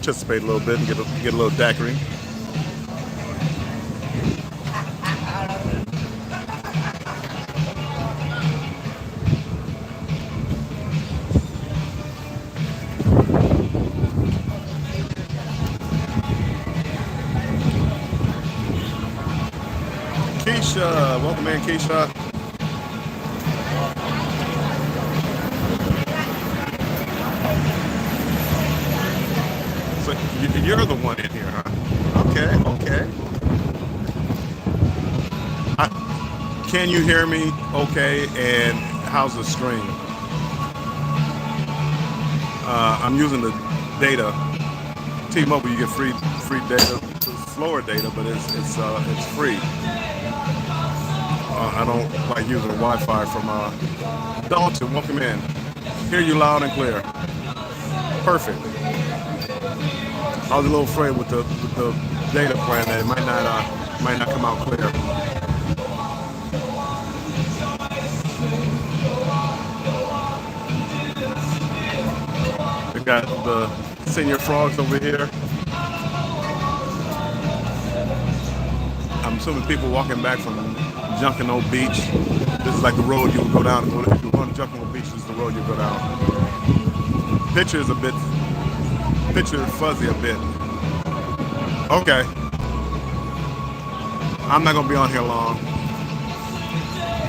participate a little bit and get a little daiquiri. Keisha, welcome in, Keisha. So you're the one in here, huh? Okay, okay. Can you hear me? Okay, and how's the stream? I'm using the data. T-Mobile, you get free data, slower data, but it's free. I don't like using Wi-Fi from Dalton. Welcome in. Hear you loud and clear. Perfect. I was a little afraid with the data plan that it might not come out clear. We got the Senor frogs over here. I'm assuming people walking back from Junkanoo Beach. This is like the road you'll go down. If you're going to Junkanoo Beach, this is the road you'll go down. Picture fuzzy a bit. Okay. I'm not gonna be on here long.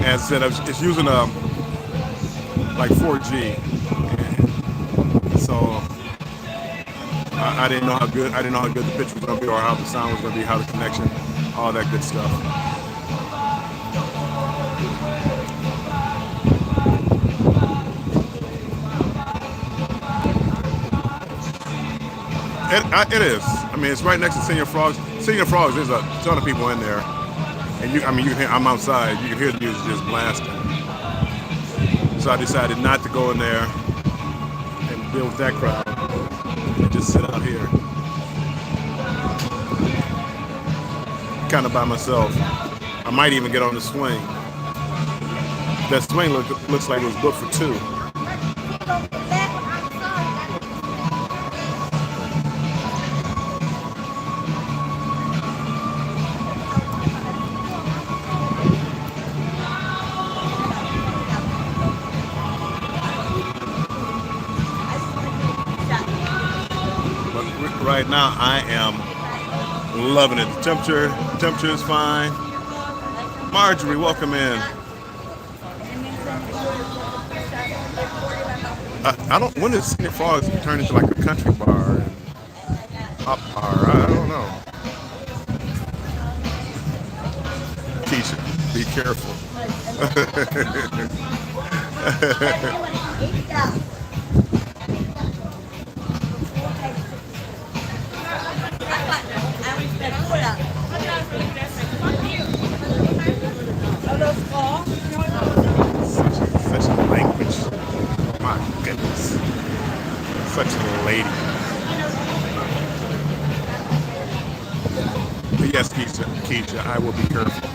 As I said, it's using like 4G, so I didn't know how good the picture was gonna be, or how the sound was gonna be, how the connection, all that good stuff. It is. I mean, it's right next to Senor Frogs. Senor Frogs, there's a ton of people in there, and you can hear, I'm outside. You can hear the music just blasting. So I decided not to go in there and deal with that crowd, and just sit out here, kind of by myself. I might even get on the swing. That swing looks like it was booked for two. Right now, I am loving it. The temperature is fine. Marjorie, welcome in. I don't. When does Senor Frogs turn into like a country bar and pop bar? I don't know. Keisha, be careful. Such a language. My goodness. Such a lady. But yes, Keisha, I will be careful.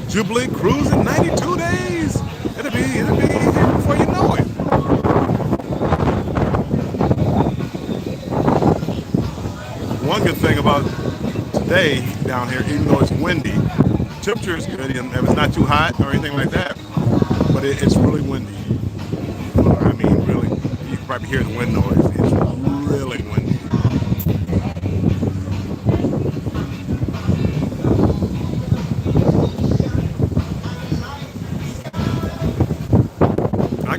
Jubilee cruise in 92 days. It'll be here before you know it. One good thing about today down here, even though it's windy, temperature is good, and it's not too hot or anything like that, but it's really windy. I mean, really, you can probably hear the wind noise. It's really windy. I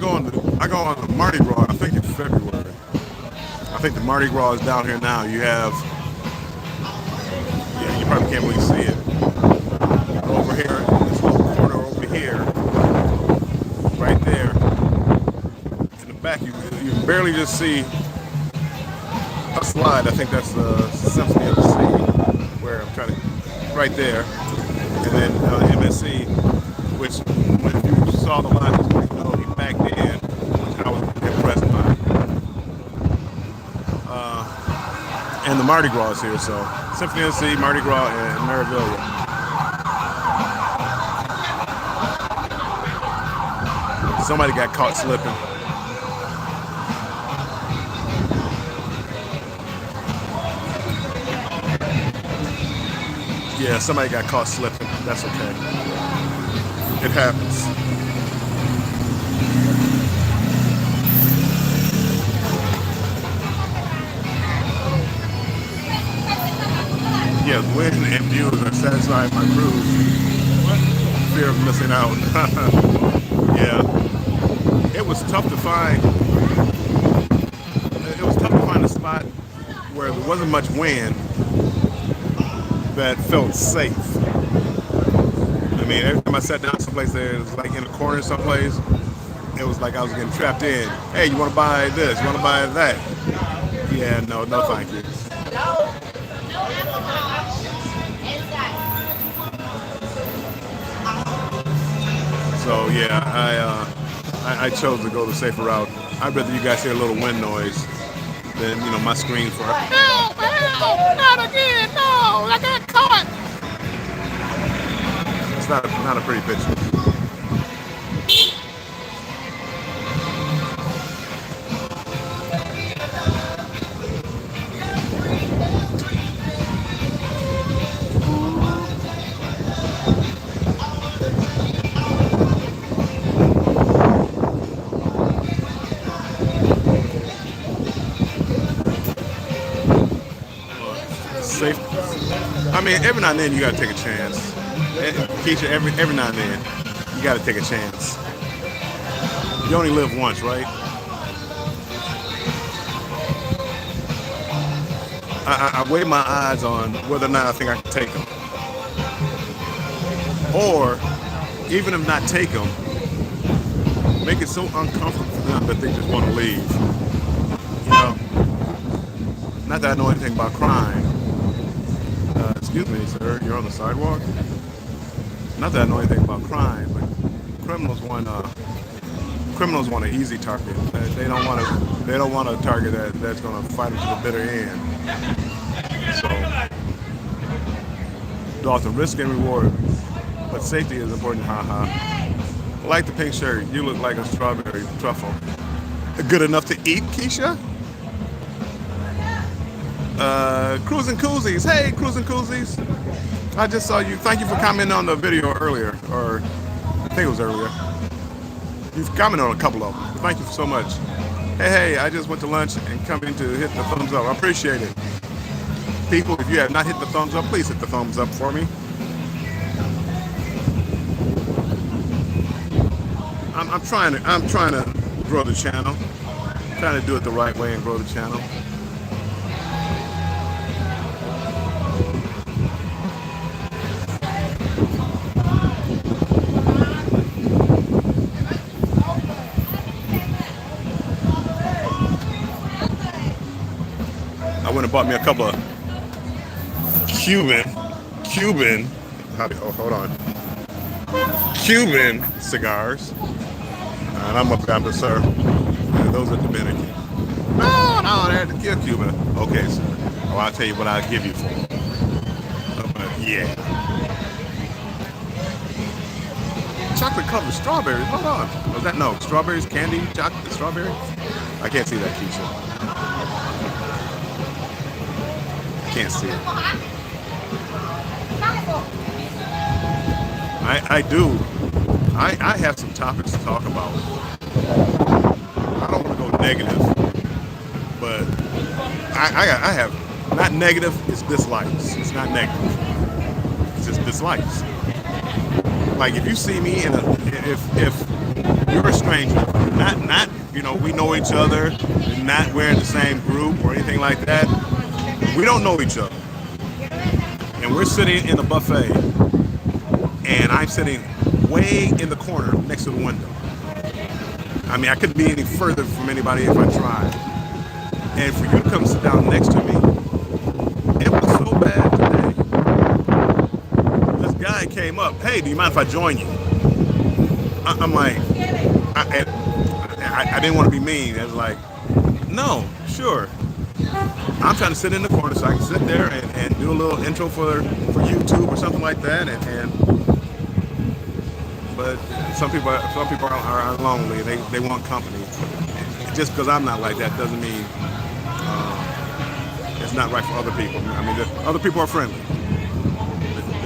go on the Mardi Gras, I think in February. I think the Mardi Gras is down here now. You have, yeah, you probably can't really see it. Over here, this little corner over here, right there, in the back, you can barely just see a slide. I think that's the Symphony of the Sea, where I'm trying to, right there, and then MSC, which when you saw the line, he backed in, which I was impressed by. And the Mardi Gras is here, so Symphony of the Sea, Mardi Gras, and Marivilia. Somebody got caught slipping. Yeah, somebody got caught slipping. That's okay. It happens. Yeah, wind and views are satisfied my cruise. Fear of missing out. Yeah, it was tough to find. It was tough to find a spot where there wasn't much wind that felt safe. I mean, every time I sat down someplace there, it was like in a corner someplace. It was like I was getting trapped in. Hey, you want to buy this? You want to buy that? Yeah, no, no, thank you. So yeah, I chose to go the safer route. I'd rather you guys hear a little wind noise than my scream for help, help, not again, no, I got caught. It's not a pretty picture. Safe. I mean, every now and then you gotta take a chance. Keisha, every now and then you gotta take a chance. You only live once, right? I weigh my odds on whether or not I think I can take them, or even if not take them, make it so uncomfortable for them that they just want to leave. You know, not that I know anything about crime. Excuse me, sir, you're on the sidewalk. Not that I know anything about crime, but criminals want an easy target. They don't want a target that's going to fight them to the bitter end. So, there's the risk and reward, but safety is important. Haha. I like the pink shirt. You look like a strawberry truffle. Good enough to eat, Keisha? Cruising Koozies. Hey, Cruising Koozies. I just saw you. Thank you for commenting on the video earlier, or I think it was earlier. You've commented on a couple of them. Thank you so much. Hey, I just went to lunch and coming to hit the thumbs up. I appreciate it. People, if you have not hit the thumbs up, please hit the thumbs up for me. I'm trying to grow the channel. I'm trying to do it the right way and grow the channel. I went and bought me a couple of Cuban, hold on, Cuban cigars, and I'm up to sir. Those are Dominican. No, they're Cuban. Okay, sir. Oh, I'll tell you what I'll give you for them. Yeah. Chocolate covered strawberries. Hold on. Was that no strawberries? Candy? Chocolate strawberry? I can't see that, Keisha. Can't see it. I do. I have some topics to talk about. I don't want to go negative, but I have not negative. It's dislikes. It's not negative. It's just dislikes. Like if you see me if you're a stranger, not we know each other, not we're in the same group or anything like that. We don't know each other, and we're sitting in a buffet, and I'm sitting way in the corner next to the window. I mean, I couldn't be any further from anybody if I tried. And for you to come sit down next to me, it was so bad today. This guy came up, hey, do you mind if I join you? I'm like, I didn't want to be mean. I was like, no, sure. I'm trying to sit in the corner so I can sit there and do a little intro for YouTube or something like that. But some people are lonely. They want company. Just because I'm not like that doesn't mean it's not right for other people. I mean, other people are friendly.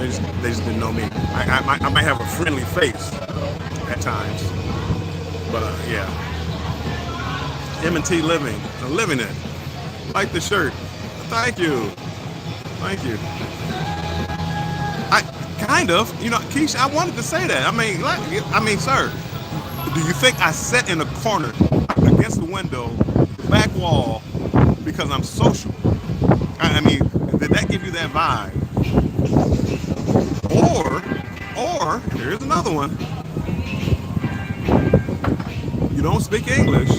They just didn't know me. I might have a friendly face at times, but yeah. M&T Living, living it. Like the shirt. Thank you. Thank you. I kind of, Keisha, I wanted to say that. I mean, sir, do you think I sat in a corner against the window, the back wall, because I'm social? I mean, did that give you that vibe? Or here's another one. You don't speak English.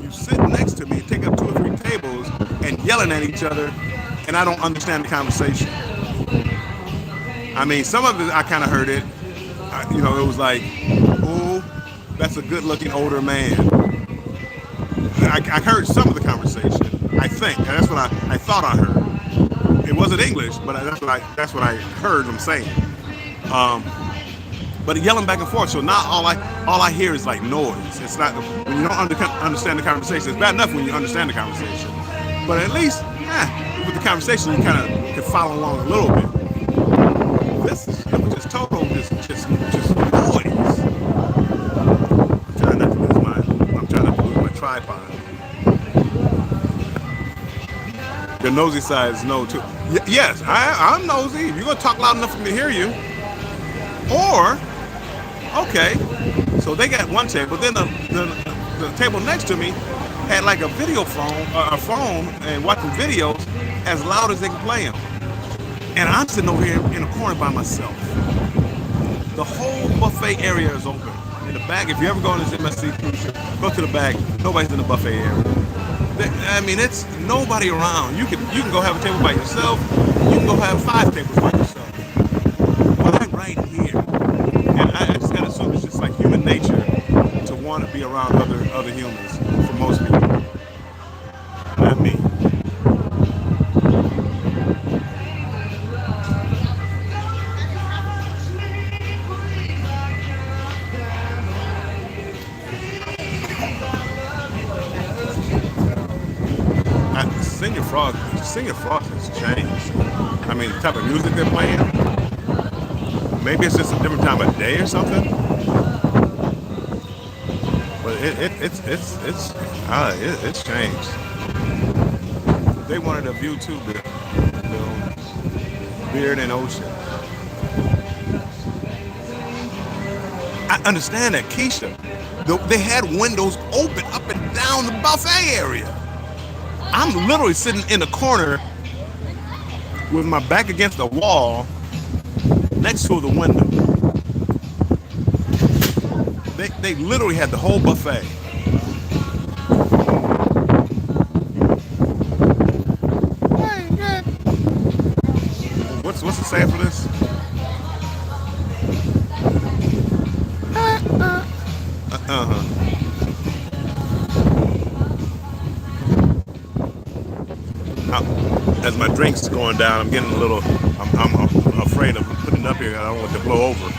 You sit next to me, take up 2 or 3 tables, and yelling at each other, and I don't understand the conversation. I mean, some of it I kind of heard it. It was like, "Oh, that's a good-looking older man." I heard some of the conversation. I think that's what I thought I heard. It wasn't English, but that's what I heard them saying. But yelling back and forth. So now all I hear is like noise. It's not when you don't understand the conversation. It's bad enough when you understand the conversation, but at least with the conversation you kind of can follow along a little bit. It was just total just noise. I'm trying not to lose my tripod. Your nosy side is no too. Yes, I'm nosy. You're gonna talk loud enough for me to hear you. Or, okay, so they got one table. Then the table next to me had like a video phone, a phone, and watching videos as loud as they can play them. And I'm sitting over here in a corner by myself. The whole buffet area is open. In the back, if you ever go on this MSC cruise ship, go to the back. Nobody's in the buffet area. I mean, it's nobody around. You can go have a table by yourself. You can go have 5 tables by yourself. Why right here? And I just kind of assume it's just like human nature to want to be around other humans for most people. Not me. Senior Frost has changed. I mean, the type of music they're playing. Maybe it's just a different time of day or something. But it's changed. They wanted a view too, Bill. Beard and ocean. I understand that, Keisha. They had windows open up and down the buffet area. I'm literally sitting in the corner with my back against the wall next to the window. They literally had the whole buffet. What's the saying for this? As my drink's going down, I'm getting a little. I'm afraid of putting it up here. I don't want it to blow over.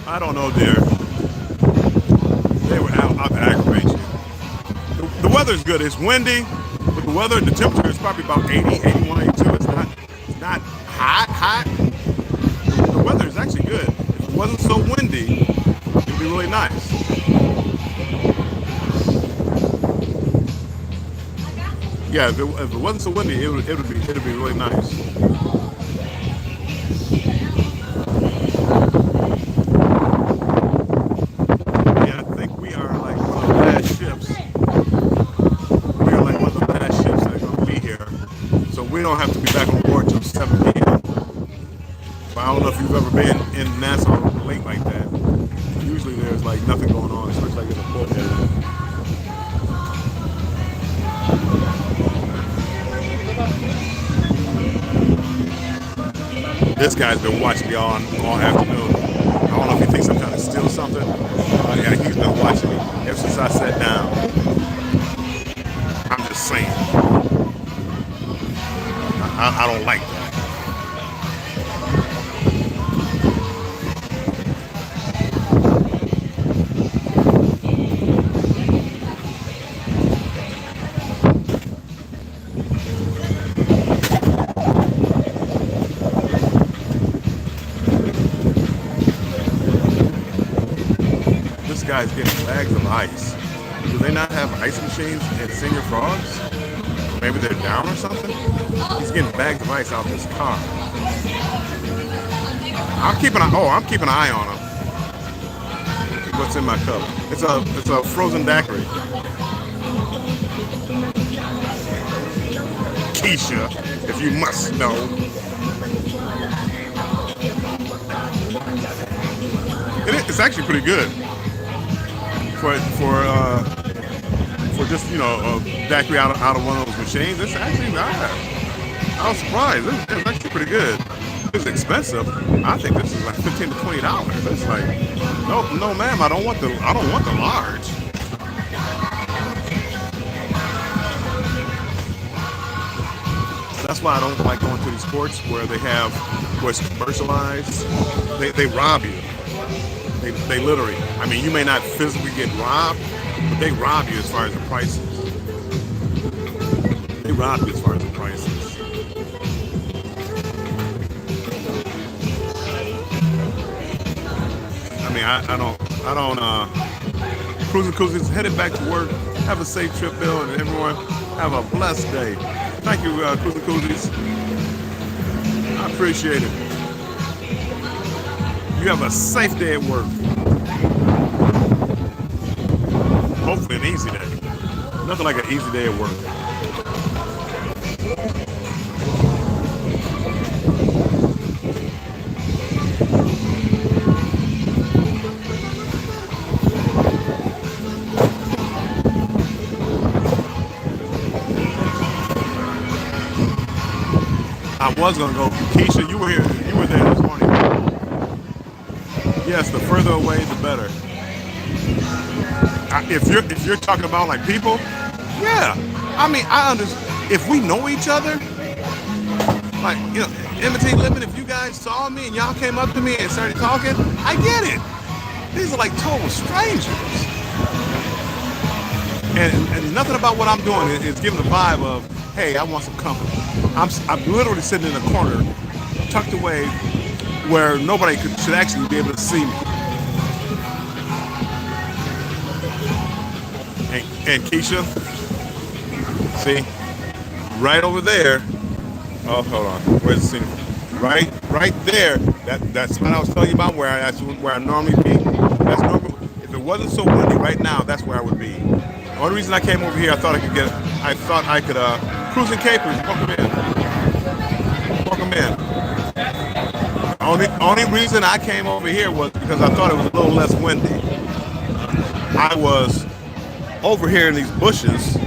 I don't know, dear. They were out to aggravate you. The weather's good. It's windy, but the temperature is probably about 80, 81, 82. It's not hot. The weather is actually good. If it wasn't so windy, it'd be really nice. Yeah, if it wasn't so windy, it would be really nice. Yeah, I think we are like one of the last ships. We are like one of the last ships that are going to be here, so we don't have to be back on board till 7 p.m. But I don't know if you've ever been in Nassau late like that. Usually there's like nothing going on, especially like in the port area. This guy's been watching me all afternoon. I don't know if he thinks I'm trying to steal something. Yeah, he's been watching me ever since I sat down. I'm just saying. I don't like that. guy's getting bags of ice. Do they not have ice machines in Senior Frogs? Maybe they're down or something? He's getting bags of ice out of his car. I'm keeping an eye on him. What's in my cup? It's a frozen daiquiri. Keisha, if you must know. It's actually pretty good for just a daiquiri out of one of those machines. It's actually not. I was surprised. It's actually pretty good. It's expensive. I think this is like $15 to $20. It's like, no, ma'am. I don't want the large. That's why I don't like going to these sports where it's commercialized. They rob you. They literally. I mean, you may not physically get robbed, but they rob you as far as the prices. They rob you as far as the prices. I mean, I don't. Cruising Koozies, headed back to work. Have a safe trip, Bill, and everyone have a blessed day. Thank you, Cruising Koozies. I appreciate it. You have a safe day at work. Hopefully an easy day. Nothing like an easy day at work. I was gonna go. Keisha, you were there this morning. Yes, the further away, the better. If you're talking about like people, yeah. I mean, I understand. If we know each other, like imitate living. If you guys saw me and y'all came up to me and started talking, I get it. These are like total strangers, and nothing about what I'm doing is giving the vibe of, hey, I want some company. I'm literally sitting in a corner, tucked away, where nobody should actually be able to see me. And Keisha, see, right over there. Oh, hold on. Where's the scene? Right there. That's what I was telling you about. Where I normally be. That's normal. If it wasn't so windy right now, that's where I would be. The only reason I came over here, I thought I could cruising capers. Welcome in. Only reason I came over here was because I thought it was a little less windy. I was over here in these bushes,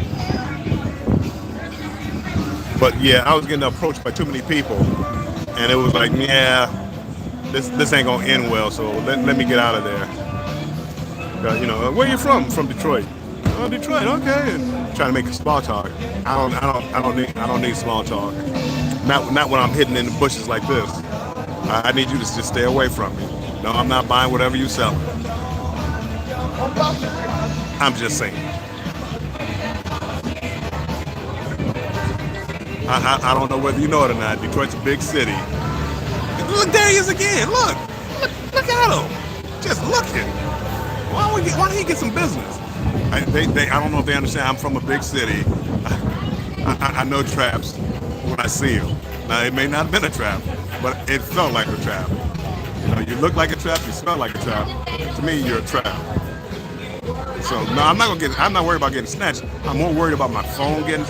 but yeah, I was getting approached by too many people, and it was like, yeah, this ain't gonna end well. So let me get out of there. Where you from? From Detroit. Oh, Detroit. Okay. Trying to make a small talk. I don't need small talk. Not when I'm hidden in the bushes like this. I need you to just stay away from me. No, I'm not buying whatever you sell. I'm just saying. I don't know whether you know it or not. Detroit's a big city. Look, there he is again. Look at him. Just looking. Why don't he get some business? I don't know if they understand. I'm from a big city. I know traps when I see them. Now, it may not have been a trap, but it felt like a trap. You look like a trap, you smell like a trap. To me, you're a trap. So no, I'm not worried about getting snatched. I'm more worried about my phone getting,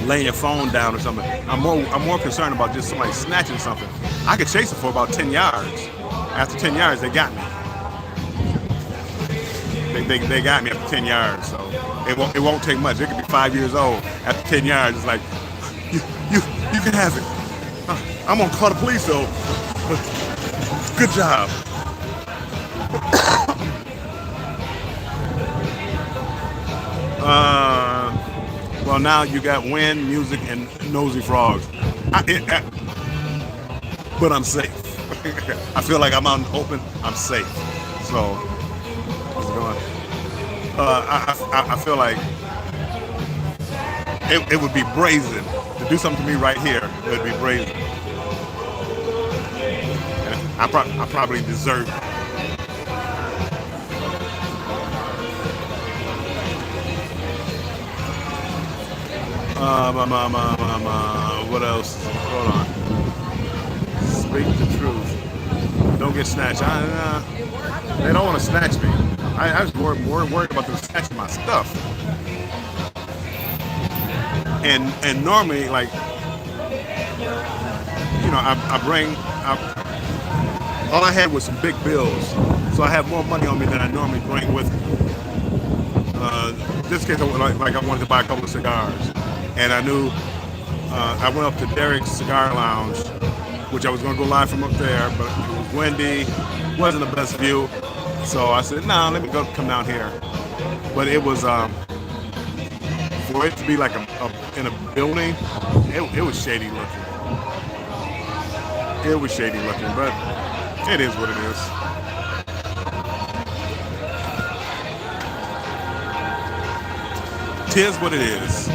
laying your phone down or something. I'm more concerned about just somebody snatching something. I could chase it for about 10 yards. After 10 yards, they got me. They got me after 10 yards, so it won't take much. It could be 5 years old. After 10 yards, it's like, you can have it. I'm gonna call the police though. Good job. Well, now you got wind, music, and nosy frogs. But I'm safe. I feel like I'm out in the open. I'm safe. So, how's it going? I feel like it would be brazen to do something to me right here. It would be brazen. I probably deserve it. What else? Hold on. Speak the truth. Don't get snatched. They don't want to snatch me. I was more worried about them snatching my stuff. And normally, like, all I had was some big bills, so I have more money on me than I normally bring with me. This case, like I wanted to buy a couple of cigars, and I knew I went up to Derek's Cigar Lounge, which I was going to go live from up there, but it was windy, wasn't the best view, so I said, "Nah, let me come down here." But it was for it to be like in a building, it was shady looking. It was shady looking, but it is what it is. Tis what it is.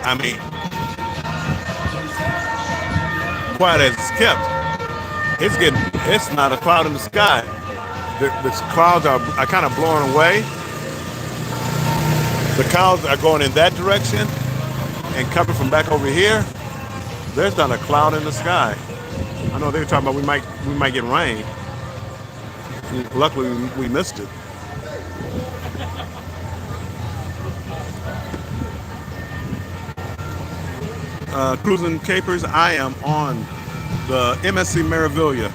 I mean, quiet as it's kept, it's not a cloud in the sky. The clouds are kind of blowing away. The clouds are going in that direction and coming from back over here. There's not a cloud in the sky. I know they were talking about we might get rain. Luckily, we missed it. Cruising Capers, I am on the MSC Meraviglia.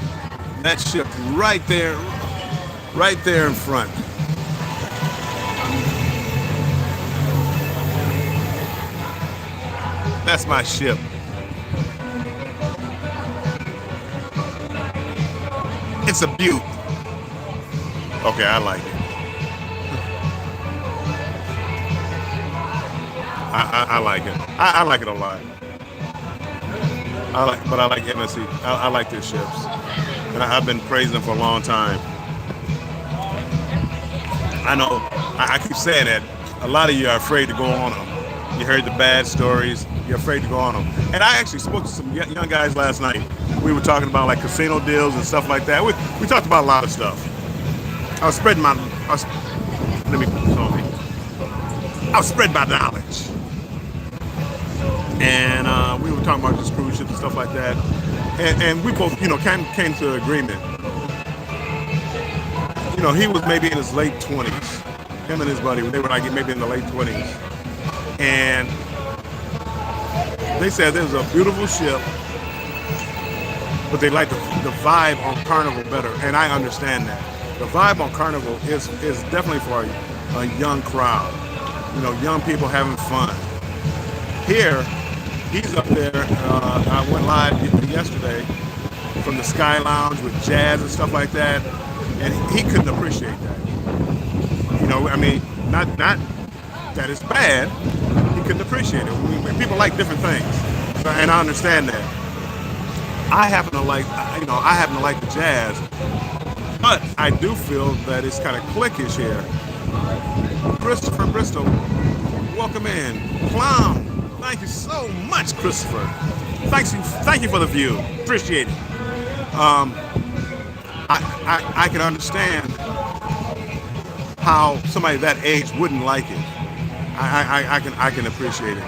That ship right there in front. That's my ship. It's a beaut. Okay, I like it. I like it. I like it a lot. But I like MSC. I like their ships, and I've been praising them for a long time. I know. I keep saying that. A lot of you are afraid to go on them. You heard the bad stories. You're afraid to go on them. And I actually spoke to some young guys last night. We were talking about like casino deals and stuff like that. We talked about a lot of stuff. I was spreading my knowledge. And we were talking about just cruise ships and stuff like that. And we both, came to an agreement. He was maybe in his late 20s. Him and his buddy, they were like maybe in the late 20s. And they said there was a beautiful ship, but they like the vibe on Carnival better. And I understand that. The vibe on Carnival is definitely for a young crowd. Young people having fun. Here, he's up there. I went live yesterday from the Sky Lounge with jazz and stuff like that, and he couldn't appreciate that. Not that it's bad. He couldn't appreciate it. People like different things, and I understand that. I happen to like the jazz, but I do feel that it's kind of cliquish here. Christopher Bristol, welcome in. Clown, thank you so much, Christopher. Thank you for the view. Appreciate it. I can understand how somebody that age wouldn't like it. I can appreciate it.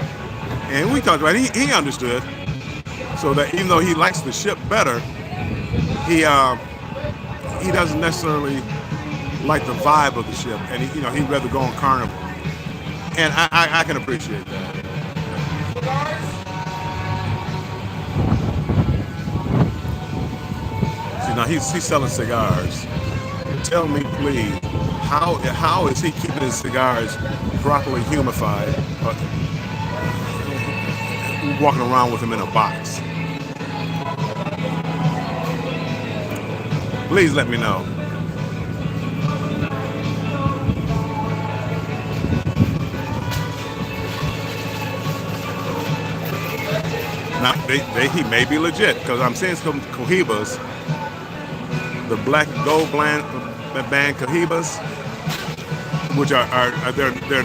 And we talked about it. He understood. So that even though he likes the ship better, he doesn't necessarily like the vibe of the ship, and he'd rather go on Carnival. And I can appreciate that. See, now he's selling cigars. Tell me, please, how is he keeping his cigars properly humidified, walking around with them in a box? Please let me know. Now, he may be legit, because I'm seeing some Cohibas, the black gold band Cohibas, which they're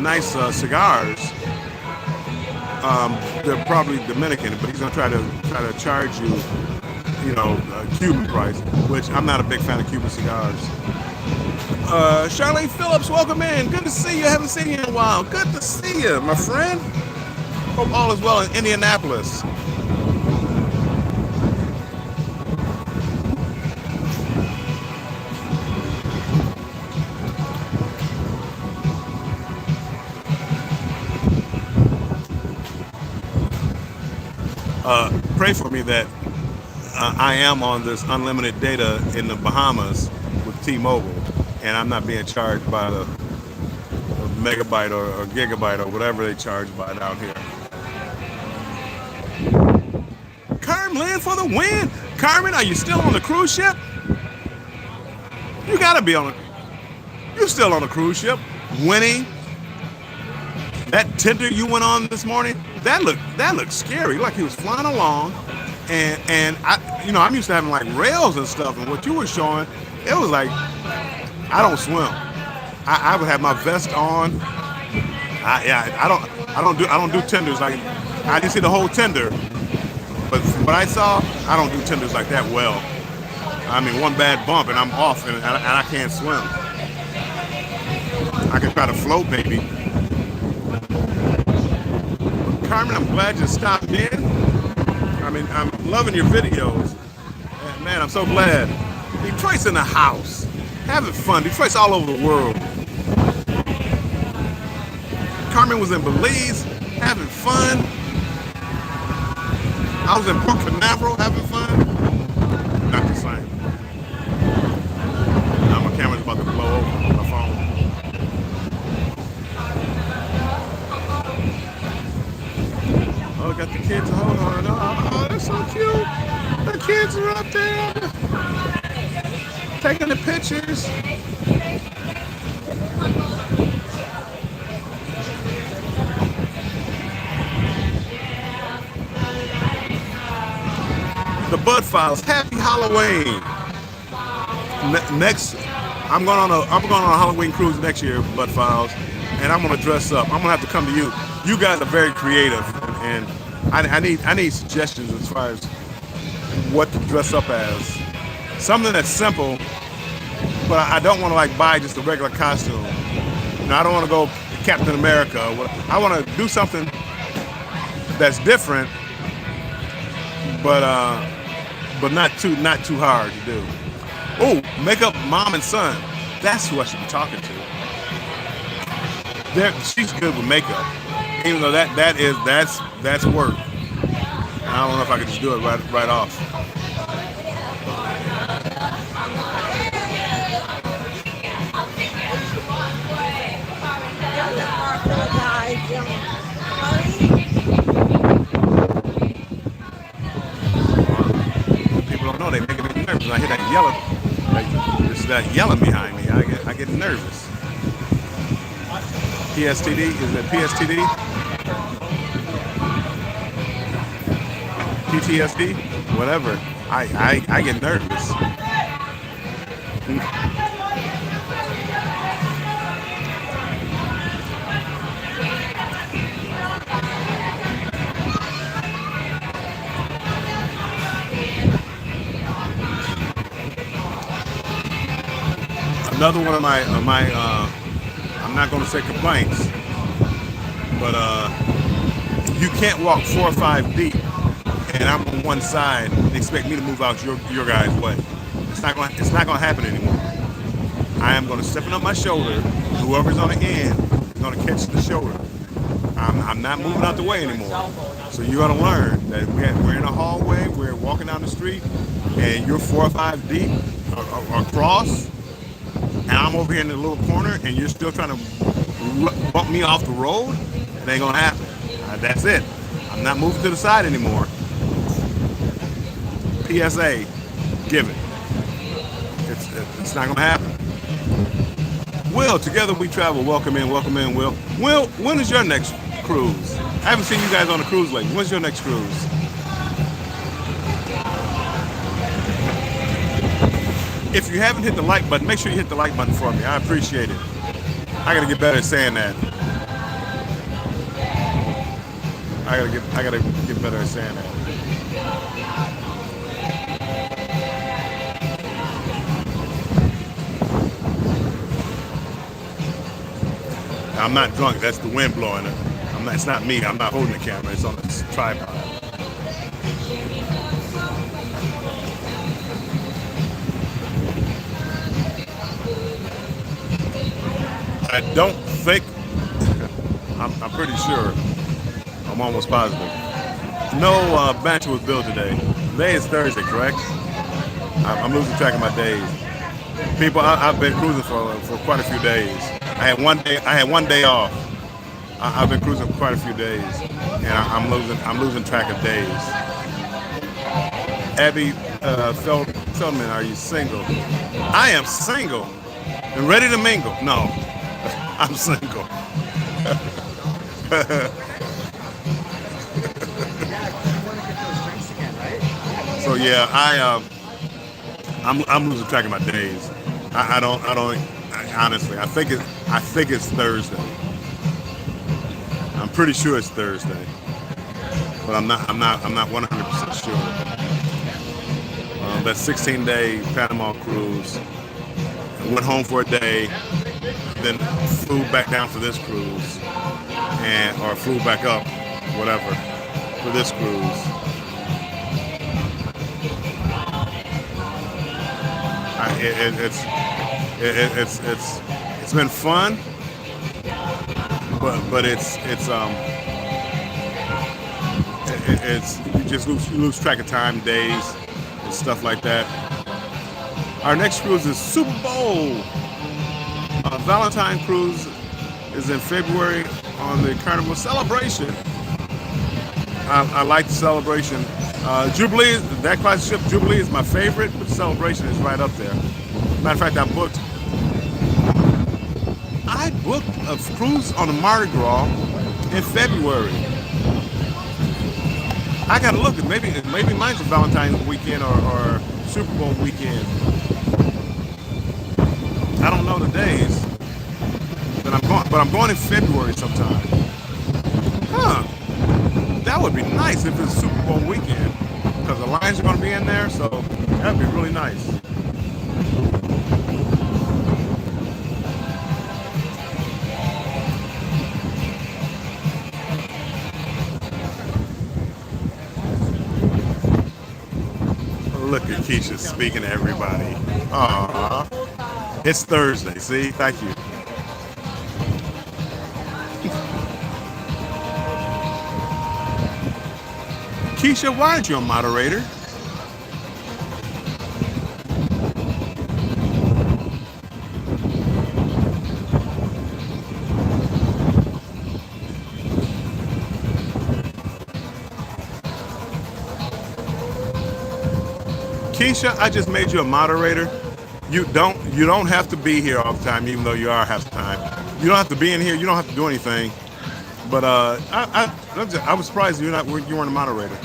nice cigars. They're probably Dominican, but he's gonna try to charge you, Cuban price, which I'm not a big fan of Cuban cigars. Charlene Phillips, welcome in. Good to see you. I haven't seen you in a while. Good to see you, my friend. Hope all is well in Indianapolis. Pray for me that I am on this unlimited data in the Bahamas with T-Mobile, and I'm not being charged by the megabyte or gigabyte or whatever they charge by down here. Carmen for the win. Carmen, are you still on the cruise ship? You gotta be on it. You still on the cruise ship? Winnie, that tender you went on this morning, that looked scary. Like he was flying along, and I'm used to having like rails and stuff, and what you were showing, it was like I don't swim. I would have my vest on. I don't do tenders like I didn't see the whole tender, but from what I saw, I don't do tenders like that well. I mean, one bad bump and I'm off, and I can't swim. I can try to float, maybe. Carmen, I'm glad you stopped in. I mean, I'm loving your videos. And man, I'm so glad. Detroit's in the house. Having fun. Detroit's all over the world. Carmen was in Belize, having fun. I was in Port Canaveral, having fun. Not the same. Now my camera's about to blow over on my phone. Oh, got the kids. Hold on. Oh, they're so cute. The kids are up there taking the pictures. The Bud Files. Happy Halloween. Next, I'm going on a Halloween cruise next year, Bud Files, and I'm gonna dress up. I'm gonna have to come to you. You guys are very creative, and I need suggestions as far as what to dress up as. Something that's simple, but I don't want to like buy just a regular costume. I don't want to go Captain America. I want to do something that's different, but not too hard to do. Oh, make up mom and son. That's who I should be talking to. She's good with makeup, even though that's work. I don't know if I could just do it right off. People don't know they making me nervous. When I hear that yelling, it's that yelling behind me. I get nervous. PSTD? Is it PSTD? PTSD? Whatever. I get nervous. Another one of my I'm not going to say complaints, but you can't walk 4 or 5 deep, and I'm on one side and expect me to move out your guys' way. It's not going to happen anymore. I am going to step up my shoulder. Whoever's on the end is going to catch the shoulder. I'm not moving out the way anymore. So you're going to learn that we're in a hallway, we're walking down the street, and you're 4 or 5 deep across. And I'm over here in the little corner, and you're still trying to bump me off the road. It ain't gonna happen. That's it. I'm not moving to the side anymore. PSA, give it. It's not gonna happen. Will, together we travel. Welcome in, Will. Will, when is your next cruise? I haven't seen you guys on a cruise lately. When's your next cruise? If you haven't hit the like button, make sure you hit the like button for me. I appreciate it. I gotta get better at saying that. I gotta get better at saying that. I'm not drunk. That's the wind blowing it. It's not me. I'm not holding the camera. It's on this tripod. I don't think. I'm pretty sure. I'm almost positive. No bench was built today. Today is Thursday, correct? I'm losing track of my days. People, I've been cruising for quite a few days. I had one day off. I've been cruising for quite a few days, and I'm losing track of days. Abby Feldman, are you single? I am single and ready to mingle. No, I'm single. So yeah, I'm losing track of my days. I honestly, I think it's Thursday. I'm pretty sure it's Thursday, but I'm not 100% sure. That 16-day Panama cruise. I went home for a day, then flew back down for this cruise, or flew back up, whatever, for this cruise. It's been fun, but it's you just lose track of time, days, and stuff like that. Our next cruise is Super Bowl. Valentine cruise is in February on the Carnival Celebration. I like the Celebration. Jubilee, that class ship, Jubilee is my favorite, but Celebration is right up there. Matter of fact, I booked a cruise on the Mardi Gras in February. I gotta look. Maybe mine's a Valentine's weekend or Super Bowl weekend. I don't know the days, but I'm going in February sometime. Huh? That would be nice if it's Super Bowl weekend, because the Lions are going to be in there, so that would be really nice. Look at Keisha speaking to everybody. Aww. It's Thursday, see? Thank you. Keisha, why aren't you a moderator? Keisha, I just made you a moderator. You don't have to be here all the time, even though you are half the time. You don't have to be in here. You don't have to do anything. But I was surprised you weren't a moderator.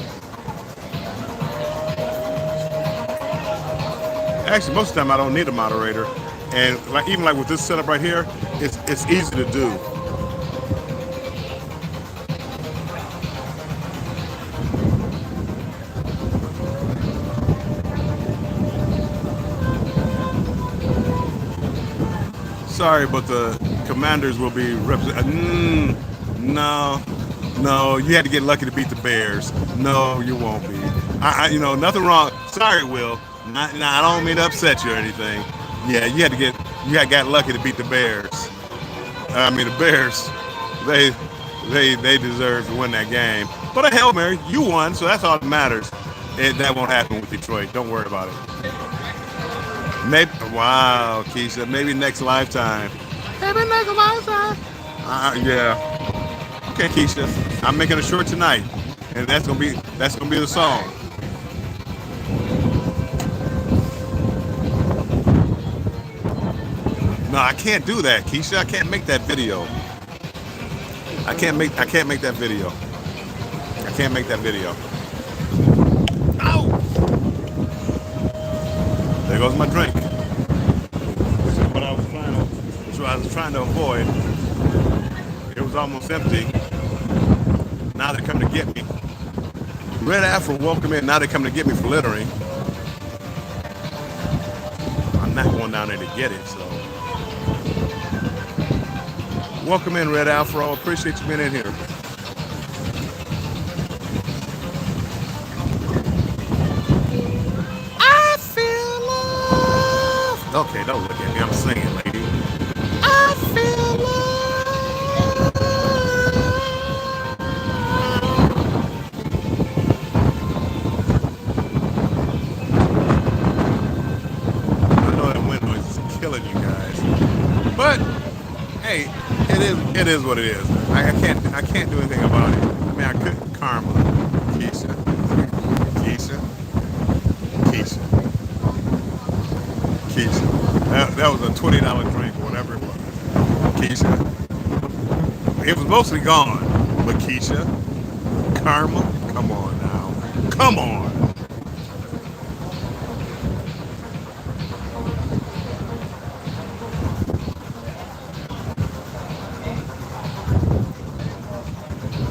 Actually, most of the time I don't need a moderator, and even with this setup right here, it's easy to do. Sorry, but the Commanders will be represented. No, you had to get lucky to beat the Bears. No, you won't be. Nothing wrong. Sorry, Will. I don't mean to upset you or anything. Yeah, you got lucky to beat the Bears. The Bears, they deserve to win that game. But a Hail Mary, you won, so that's all that matters. And that won't happen with Detroit. Don't worry about it. Maybe, wow, Keisha, maybe next lifetime. Maybe next lifetime. Yeah. Okay, Keisha, I'm making a shirt tonight, and that's gonna be the song. No, I can't do that, Keisha. I can't make that video. I can't make that video. I can't make that video. Ow! There goes my drink. This is what I was trying to avoid. It was almost empty. Now they're coming to get me. Red Afro welcome in. Now they're coming to get me for littering. I'm not going down there to get it, so. Welcome in, Red Afro. Appreciate you being in here. I feel love. Okay, don't look at me. I'm singing, lady. I feel love. I know that wind noise is killing you guys, but hey, it is what it is. I can't do anything about it. I mean, I could karma. Keisha, Keisha, Keisha, Keisha. That was a $20 drink or whatever it was. Keisha. It was mostly gone, but Keisha, karma. Come on now. Come on.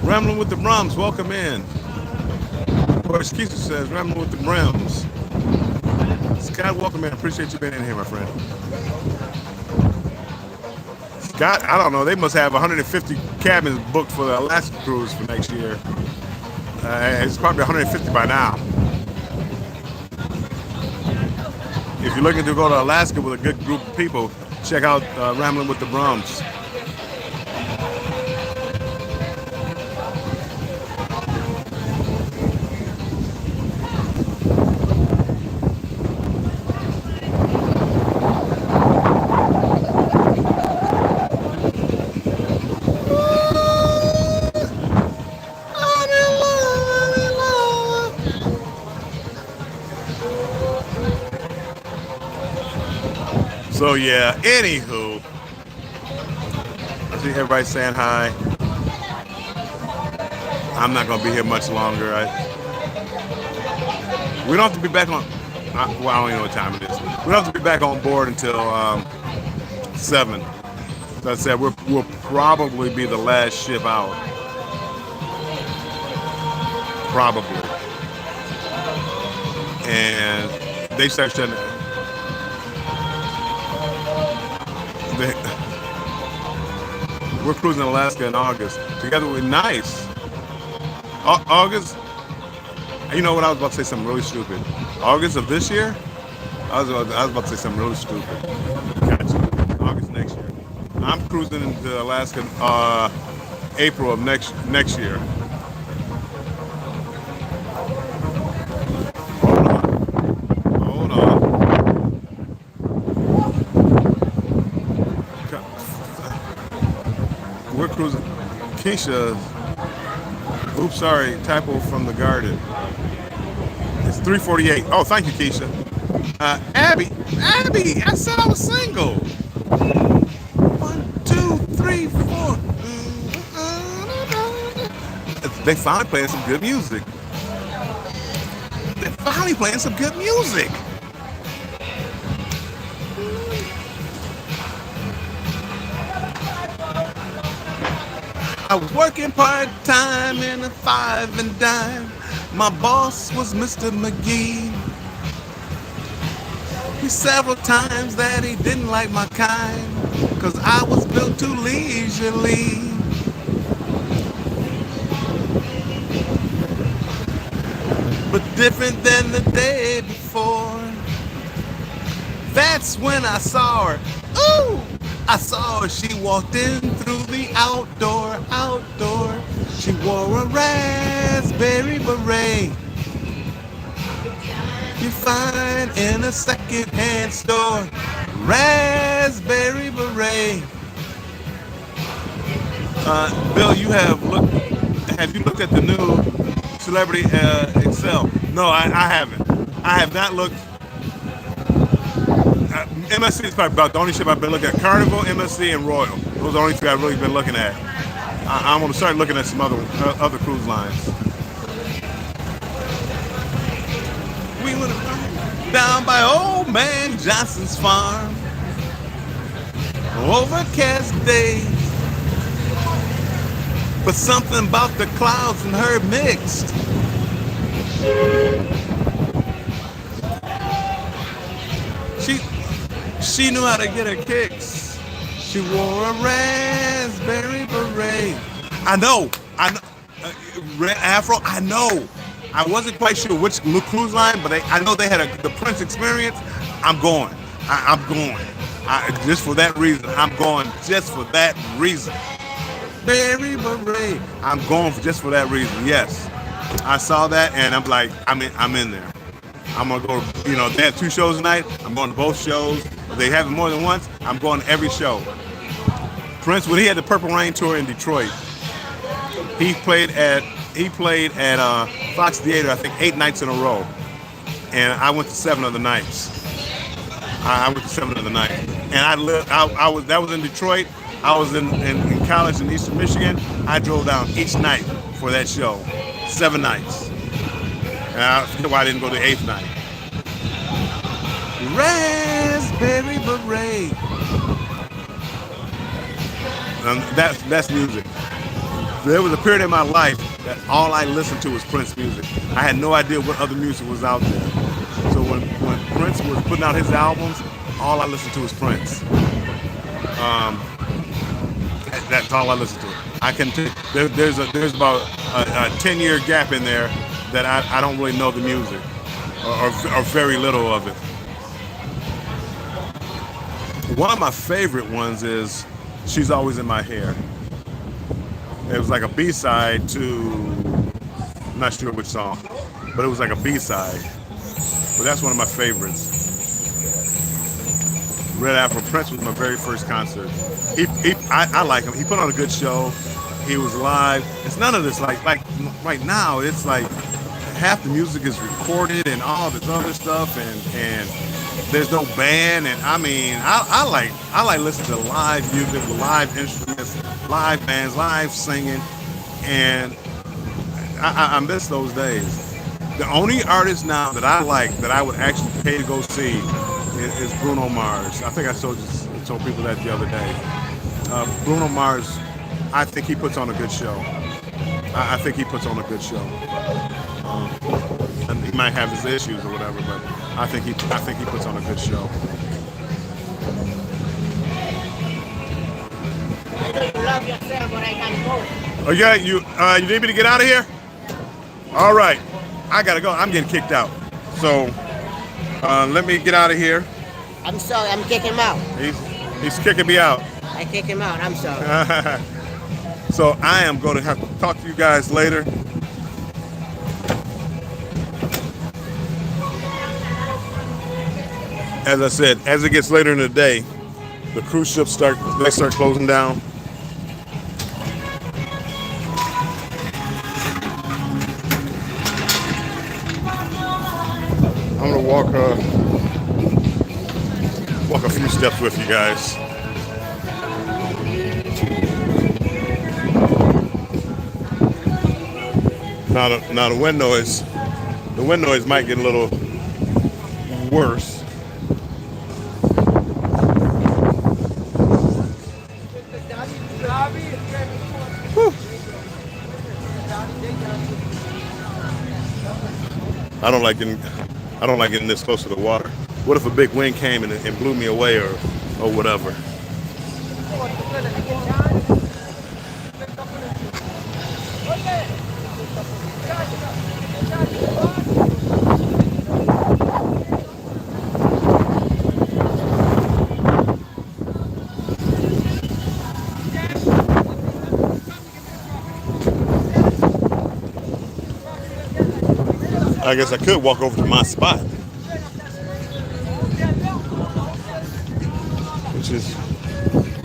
Rambling with the Brums, welcome in. Of course, Keisha says, Rambling with the Brums. Scott, welcome in. Appreciate you being in here, my friend. Scott, I don't know. They must have 150 cabins booked for the Alaska cruise for next year. It's probably 150 by now. If you're looking to go to Alaska with a good group of people, check out Rambling with the Brums. So yeah, anywho, I see everybody saying hi. I'm not gonna be here much longer. We don't have to be back on. Well, I don't even know what time it is. We don't have to be back on board until 7. As I said, we'll probably be the last ship out. Probably. And they start shutting. We're cruising Alaska in August. Together with nice. August. You know what? I was about to say something really stupid. August of this year? I was about to say something really stupid. Gotcha. August next year. I'm cruising into Alaska April of next year. Hold on. We're cruising. Keisha. Oops, sorry. Typo from the garden. It's 3:48. Oh, thank you, Keisha. Abby, I said I was single. 1, 2, 3, 4. They finally playing some good music. They're finally playing some good music. I was working part-time in a 5 and dime. My boss was Mr. McGee. He several times that he didn't like my kind, 'cause I was built too leisurely. But different than the day before. That's when I saw her. Ooh! I saw her, she walked in through the outdoor. She wore a raspberry beret you find in a second-hand store. Raspberry beret. Bill, have you looked at the new Celebrity Excel? No, I haven't. I have not looked. MSC is probably about the only ship I've been looking at. Carnival, MSC, and Royal. Those are the only 2 I've really been looking at. I'm going to start looking at some other cruise lines. We went down by Old Man Johnson's farm. Overcast days, but something about the clouds and her mixed. She knew how to get her kicks. She wore a raspberry I know. I know. Red Afro. I know. I wasn't quite sure which cruise line, but I know they had the Prince experience. I'm going. I'm going. Just for that reason. I'm going just for that reason. Berry beret. I'm going just for that reason. Yes. I saw that and I'm like, I'm in there. I'm gonna go. You know, they had 2 shows tonight. I'm going to both shows. If they have it more than once, I'm going to every show. Prince, when he had the Purple Rain tour in Detroit, he played at Fox Theater, I think 8 nights in a row, and I went to 7 of the nights. I went to 7 of the nights, and I was that was in Detroit. I was in college in Eastern Michigan. I drove down each night for that show, 7 nighs, and I forget why I didn't go the 8th night. Raspberry Beret. That's music. There was a period in my life that all I listened to was Prince music. I had no idea what other music was out there. So when Prince was putting out his albums, all I listened to was Prince. That's all I listened to. I can there's about a 10-year gap in there that I don't really know the music or very little of it. One of my favorite ones is She's Always in My Hair. It was like a B-side to, I'm not sure which song, but it was like a B-side. But that's one of my favorites. Red Afro. Prince was my very first concert. I like him. He put on a good show. He was live. It's none of this like right now. It's like half the music is recorded and all this other stuff, and there's no band. And I mean, I like listening to live music, live instruments, live bands, live singing, and I miss those days. The only artist now that I like that I would actually pay to go see is Bruno Mars. I think I told people that the other day. Bruno Mars, I think he puts on a good show. I think he puts on a good show. And he might have his issues or whatever, but I think he puts on a good show. I know you love yourself, but I gotta go. Oh yeah, you need me to get out of here? All right, I gotta go. I'm getting kicked out. So let me get out of here. I'm sorry, I'm kicking him out. He's kicking me out. I kick him out, I'm sorry. So I am going to have to talk to you guys later. As I said, as it gets later in the day, the cruise ships start closing down. I'm gonna walk a few steps with you guys. Now the wind noise might get a little worse. Whew. I don't like getting this close to the water. What if a big wind came and blew me away or whatever? I guess I could walk over to my spot, which is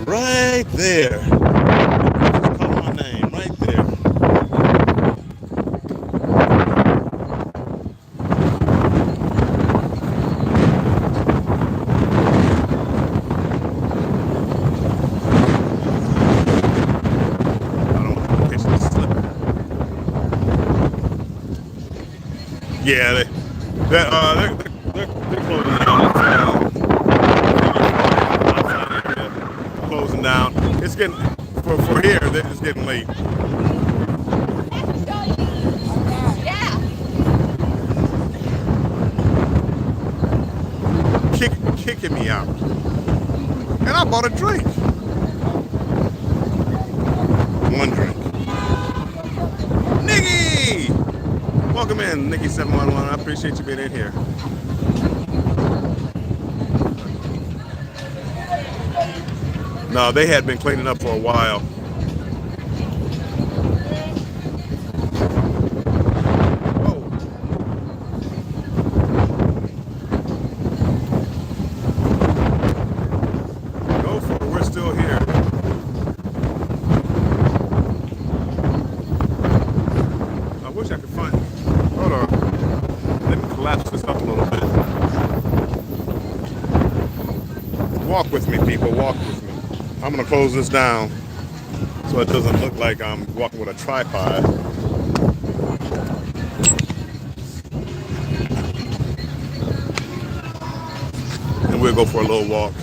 right there. Just call my name right there. I don't want to catch this slipping. Yeah, they're closing down. Closing down. It's getting for here. They're just getting late. Yeah. Kicking me out, and I bought a drink. One drink. welcome in, Nikki711. I appreciate you being in here. No, they had been cleaning up for a while. Whoa. Go for it. We're still here. I wish I could find. Hold on. Let me collapse this up a little bit. Walk with me, people. Walk with me. I'm going to close this down so it doesn't look like I'm walking with a tripod. And we'll go for a little walk.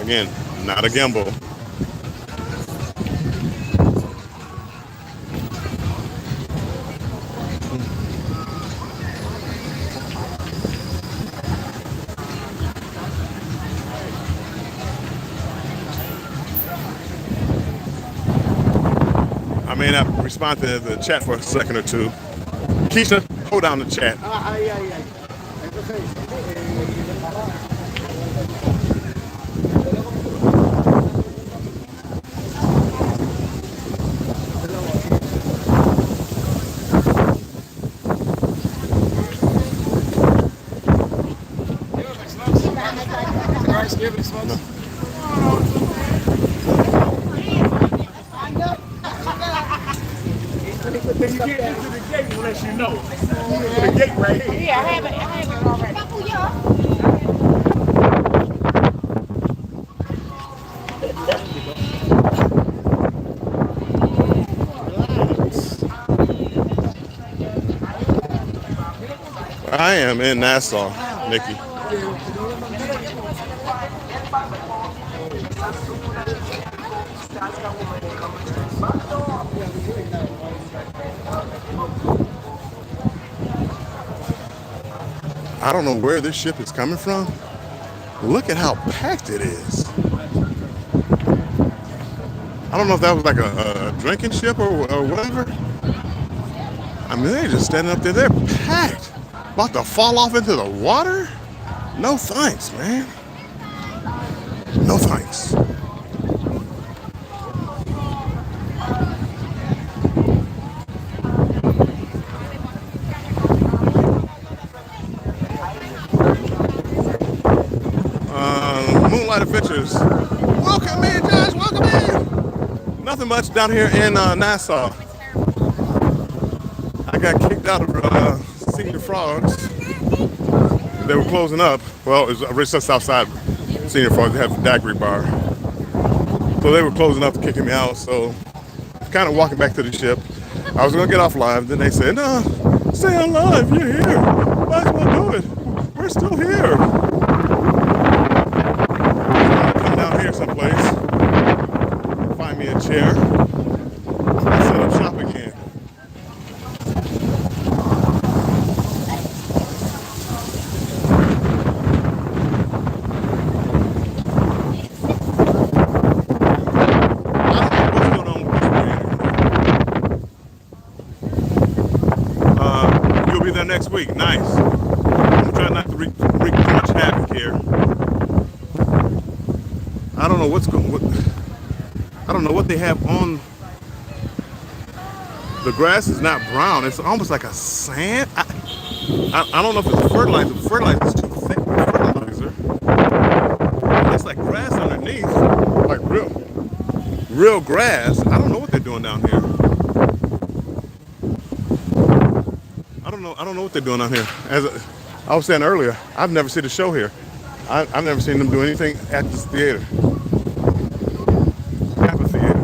Again, not a gimbal. I may not respond to the chat for a second or two. Keisha, hold down the chat. No. When you get into the gate, we'll let you know. The gate right here. Yeah, I have it already. I am in Nassau, Nikki. I don't know where this ship is coming from. Look at how packed it is. I don't know if that was like a drinking ship or whatever. I mean, they're just standing up there. They're packed. About to fall off into the water? No thanks, man. No thanks. Moonlight Adventures. Welcome in, Josh. Welcome in. Nothing much down here in Nassau. I got kicked out of Senor Frogs. They were closing up. Well, it was just outside Senor Frogs. They have a daiquiri bar. So they were closing up, kicking me out. So kind of walking back to the ship. I was going to get off live. Then they said, no, stay on live. You're here. Might as well do it. We're still here. Someplace, find me a chair, and set up shop again. I don't know what's going on with this man. You'll be there next week. Nice. I'm trying not to wreak too much havoc here. I don't know what's going. I don't know what they have on. The grass is not brown. It's almost like a sand. I don't know if it's fertilizer. The fertilizer is too thick for fertilizer. It's like grass underneath, like real grass. I don't know what they're doing down here. I don't know what they're doing down here. As I was saying earlier, I've never seen a show here. I've never seen them do anything at this theater. Amphitheater.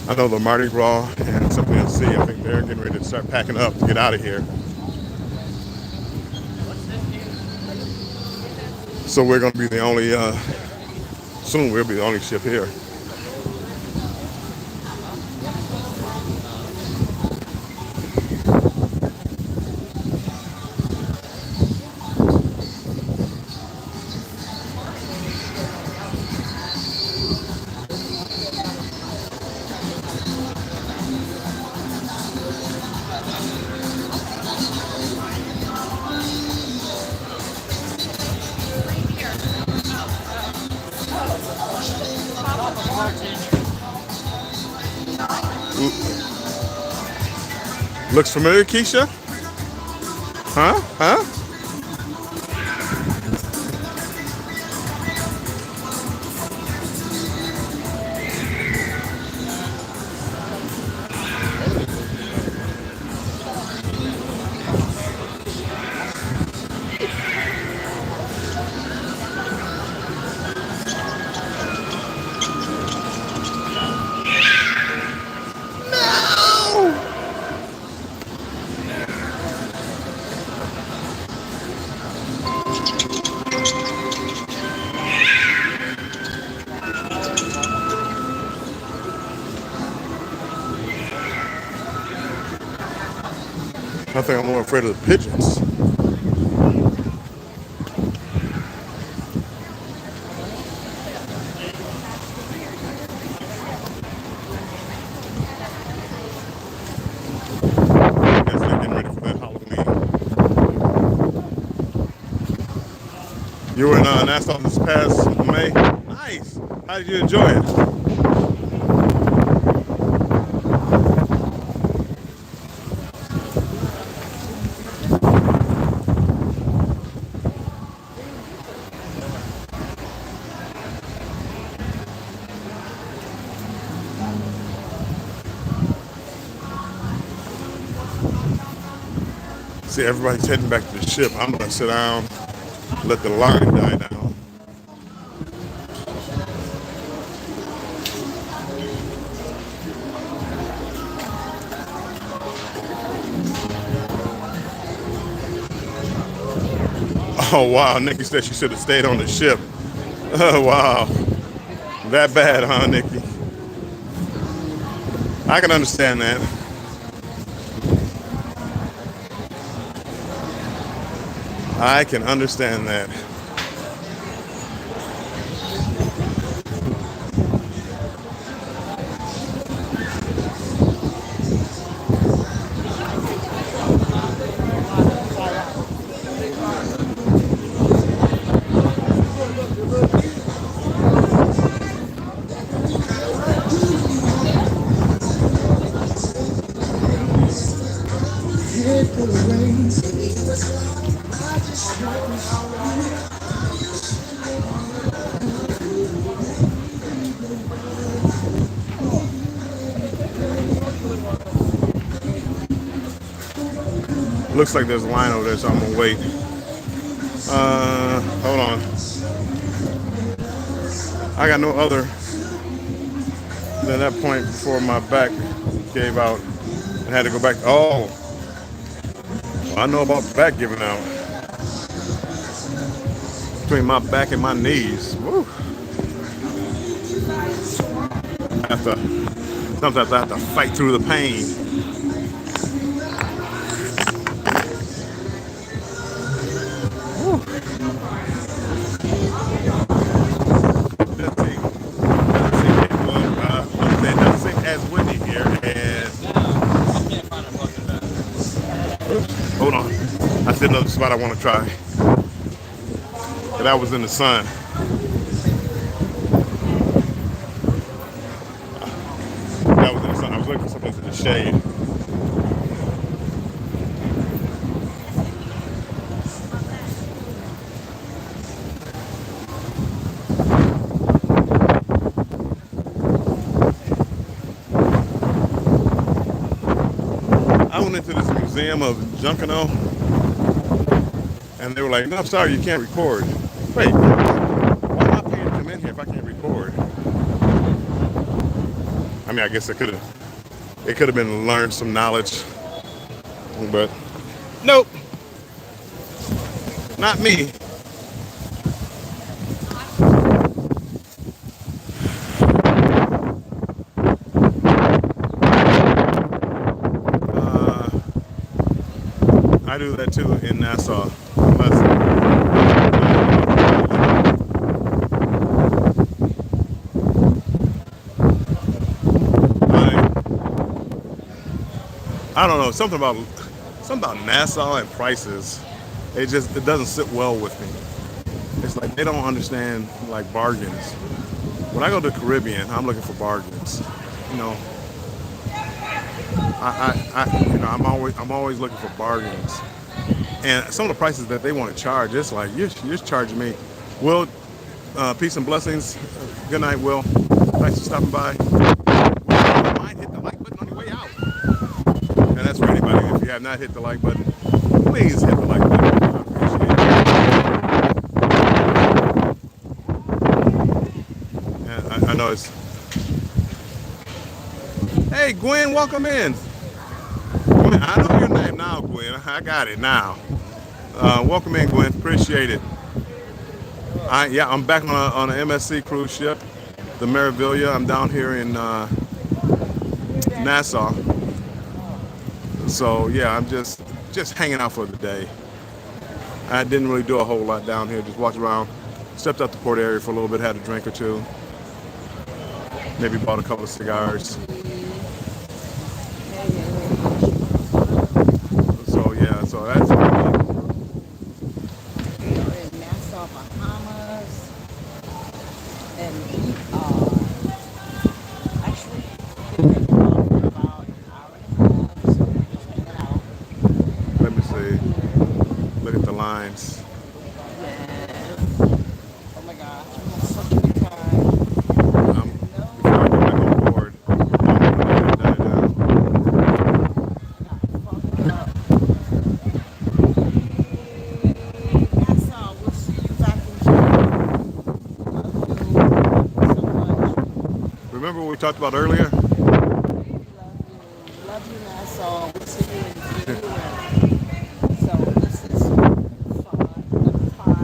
I know the Mardi Gras and Simply NC, I think they're getting ready to start packing up to get out of here. So we're going to be the only, soon we'll be the only ship here. Looks familiar, Keisha? Huh? Huh? I think I'm more afraid of the pigeons. I guess they're getting ready for that Halloween. You were in Nassau this past May? Nice. How did you enjoy it? See, everybody's heading back to the ship. I'm going to sit down, let the line die down. Oh, wow. Nikki said she should have stayed on the ship. Oh, wow. That bad, huh, Nikki? I can understand that. I can understand that. Looks like there's a line over there, so I'm gonna wait. Hold on. I got no other than that point before my back gave out and had to go back. Oh, well, I know about back giving out. Between my back and my knees. Woo. Sometimes I have to fight through the pain. Hold on. I said another spot I want to try. That was in the sun. That was in the sun. I was looking for something in the shade. I went into this museum of Junkanoo, and they were like, "No, I'm sorry, you can't record." Wait, why am I paying to come in here if I can't record? I mean, I guess it could have been learned some knowledge, but nope, not me. Uh, I do that too in Nassau. I don't know, something about Nassau and prices. It doesn't sit well with me. It's like they don't understand like bargains. When I go to the Caribbean, I'm looking for bargains. You know, I'm always looking for bargains. And some of the prices that they want to charge, it's like you're just charging me. Will, peace and blessings. Good night, Will. Thanks for stopping by. Mind hit the like button on your way out. And that's for anybody. If you have not hit the like button, please hit the like button. I appreciate it. And I know it's. Hey, Gwen, welcome in. Gwen, I know your name now, Gwen. I got it now. Welcome in, Gwen. Appreciate it. I'm back on an MSC cruise ship, the Meraviglia. I'm down here in Nassau. So yeah, I'm just hanging out for the day. I didn't really do a whole lot down here. Just walked around, stepped out the port area for a little bit, had a drink or two. Maybe bought a couple of cigars. So yeah, so that's. We're in Nassau, Bahamas, and we actually been for about an hour and a half, so we're just hanging out. Let me see. Look at the lines. Yes. Oh my gosh, we had such a good time. Before I go back on board, I'm gonna die down. Got fucked up. Nassau, we'll see you back in June. Love you so much. Remember what we talked about earlier? Love you. Love you, Nassau. We'll see you in January. So this is number 5.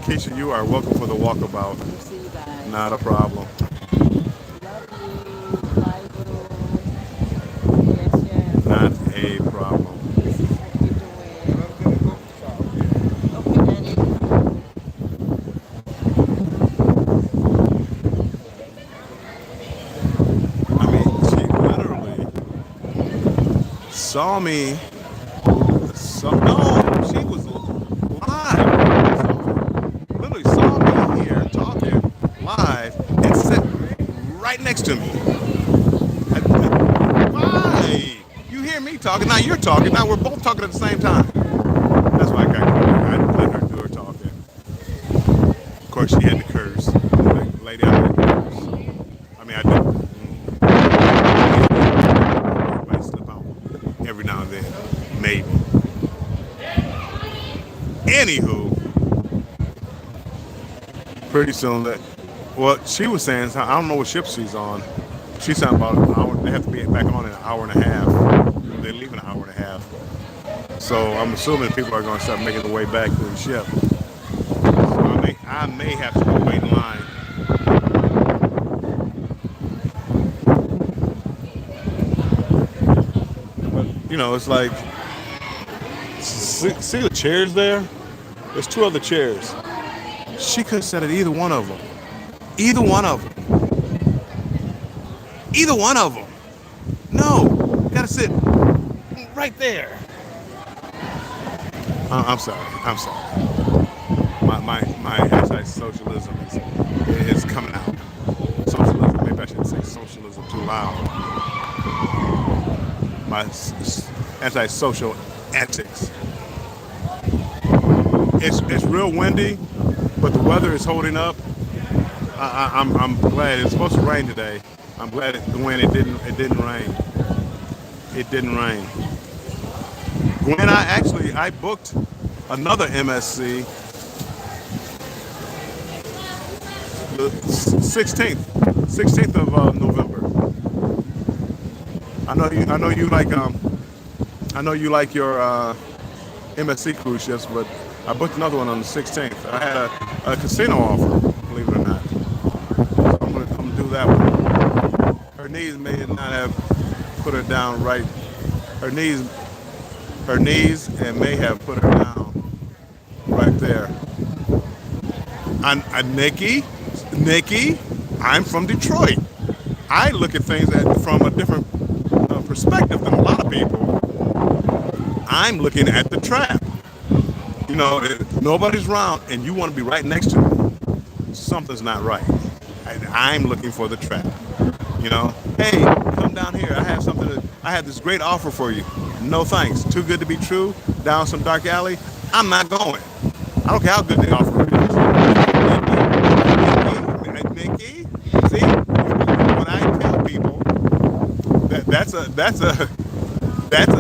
Keisha, you are welcome for the walkabout. We'll see you guys. Not a problem. Love you. Bye, boo. Yes, yes. Not a problem. This is what you're doing. Okay, Daddy. I mean, she literally saw me. No, she was live. Literally saw me here talking live and sat right next to me. Why? You hear me talking, now you're talking, now we're both talking at the same time. That's why I got I let her do her talking. Of course, she had to curse. Like, lady, I had to curse. I mean, I do. Everybody slip out every now and then, maybe. Anywho, pretty soon well, she was saying, I don't know what ship she's on. She's saying about an hour. They have to be back on in an hour and a half. They leave in an hour and a half. So I'm assuming people are going to start making their way back to the ship. So I may have to go wait in line. But, you know, it's like, see the chairs there? There's 2 other chairs. She could have sat at either one of them. Either one of them. Either one of them. No, gotta sit right there. I'm sorry. My anti-socialism is coming out. Socialism. Maybe I shouldn't say socialism too loud. My anti-social antics. It's real windy, but the weather is holding up. I'm glad it's supposed to rain today. I'm glad it didn't rain. It didn't rain. When I booked another MSC the 16th of November. I know you like I know you like your MSC cruise ships, but I booked another one on the 16th. I had a casino offer, believe it or not. So I'm gonna do that one. Her knees may not have put her down right. Her knees and may have put her down right there. Nikki, I'm from Detroit. I look at things from a different perspective than a lot of people. I'm looking at the trap. You know, if nobody's around and you want to be right next to me, something's not right. I'm looking for the trap. You know, hey, come down here. I have this great offer for you. No thanks. Too good to be true. Down some dark alley. I'm not going. I don't care how good the offer is. Nikki, see, when I tell people that's a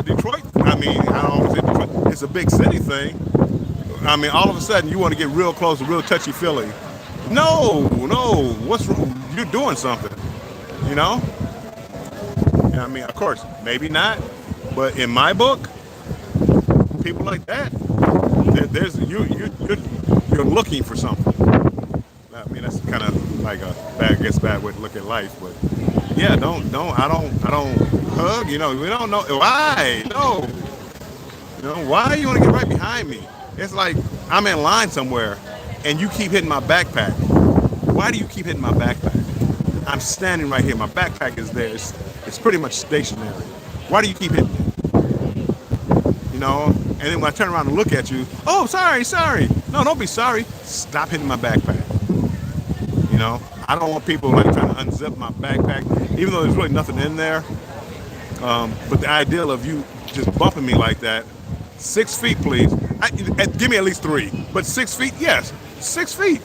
Detroit. I mean, I don't want to say Detroit. It's a big city thing. I mean, all of a sudden you want to get real close, real touchy feely. No, what's wrong? You're doing something. You know? I mean, of course, maybe not, but in my book, people like that, you're looking for something. I mean, that's kind of like a bad way to look at life, but yeah, I don't hug. You know, we don't know why. No, you know why you want to get right behind me? It's like I'm in line somewhere, and you keep hitting my backpack. Why do you keep hitting my backpack? I'm standing right here. My backpack is there. It's pretty much stationary. Why do you keep hitting it? You know? And then when I turn around and look at you, oh, sorry. No, don't be sorry. Stop hitting my backpack. You know? I don't want people like trying to unzip my backpack, even though there's really nothing in there. But the idea of you just bumping me like that, 6 feet, please. Give me at least 3. But 6 feet, yes. 6 feet.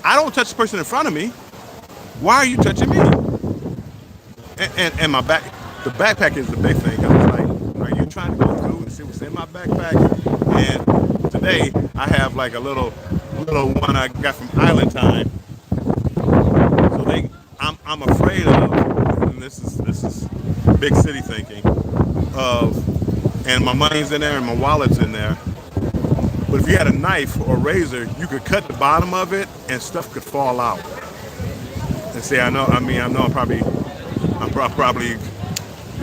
I don't touch the person in front of me. Why are you touching me? And the backpack is the big thing. Cause it's like, are you trying to go through and see what's in my backpack? And today I have like a little one I got from Island Time. So I'm afraid of, and this is big city thinking and my money's in there and my wallet's in there. But if you had a knife or razor, you could cut the bottom of it and stuff could fall out. And say, I'm probably, you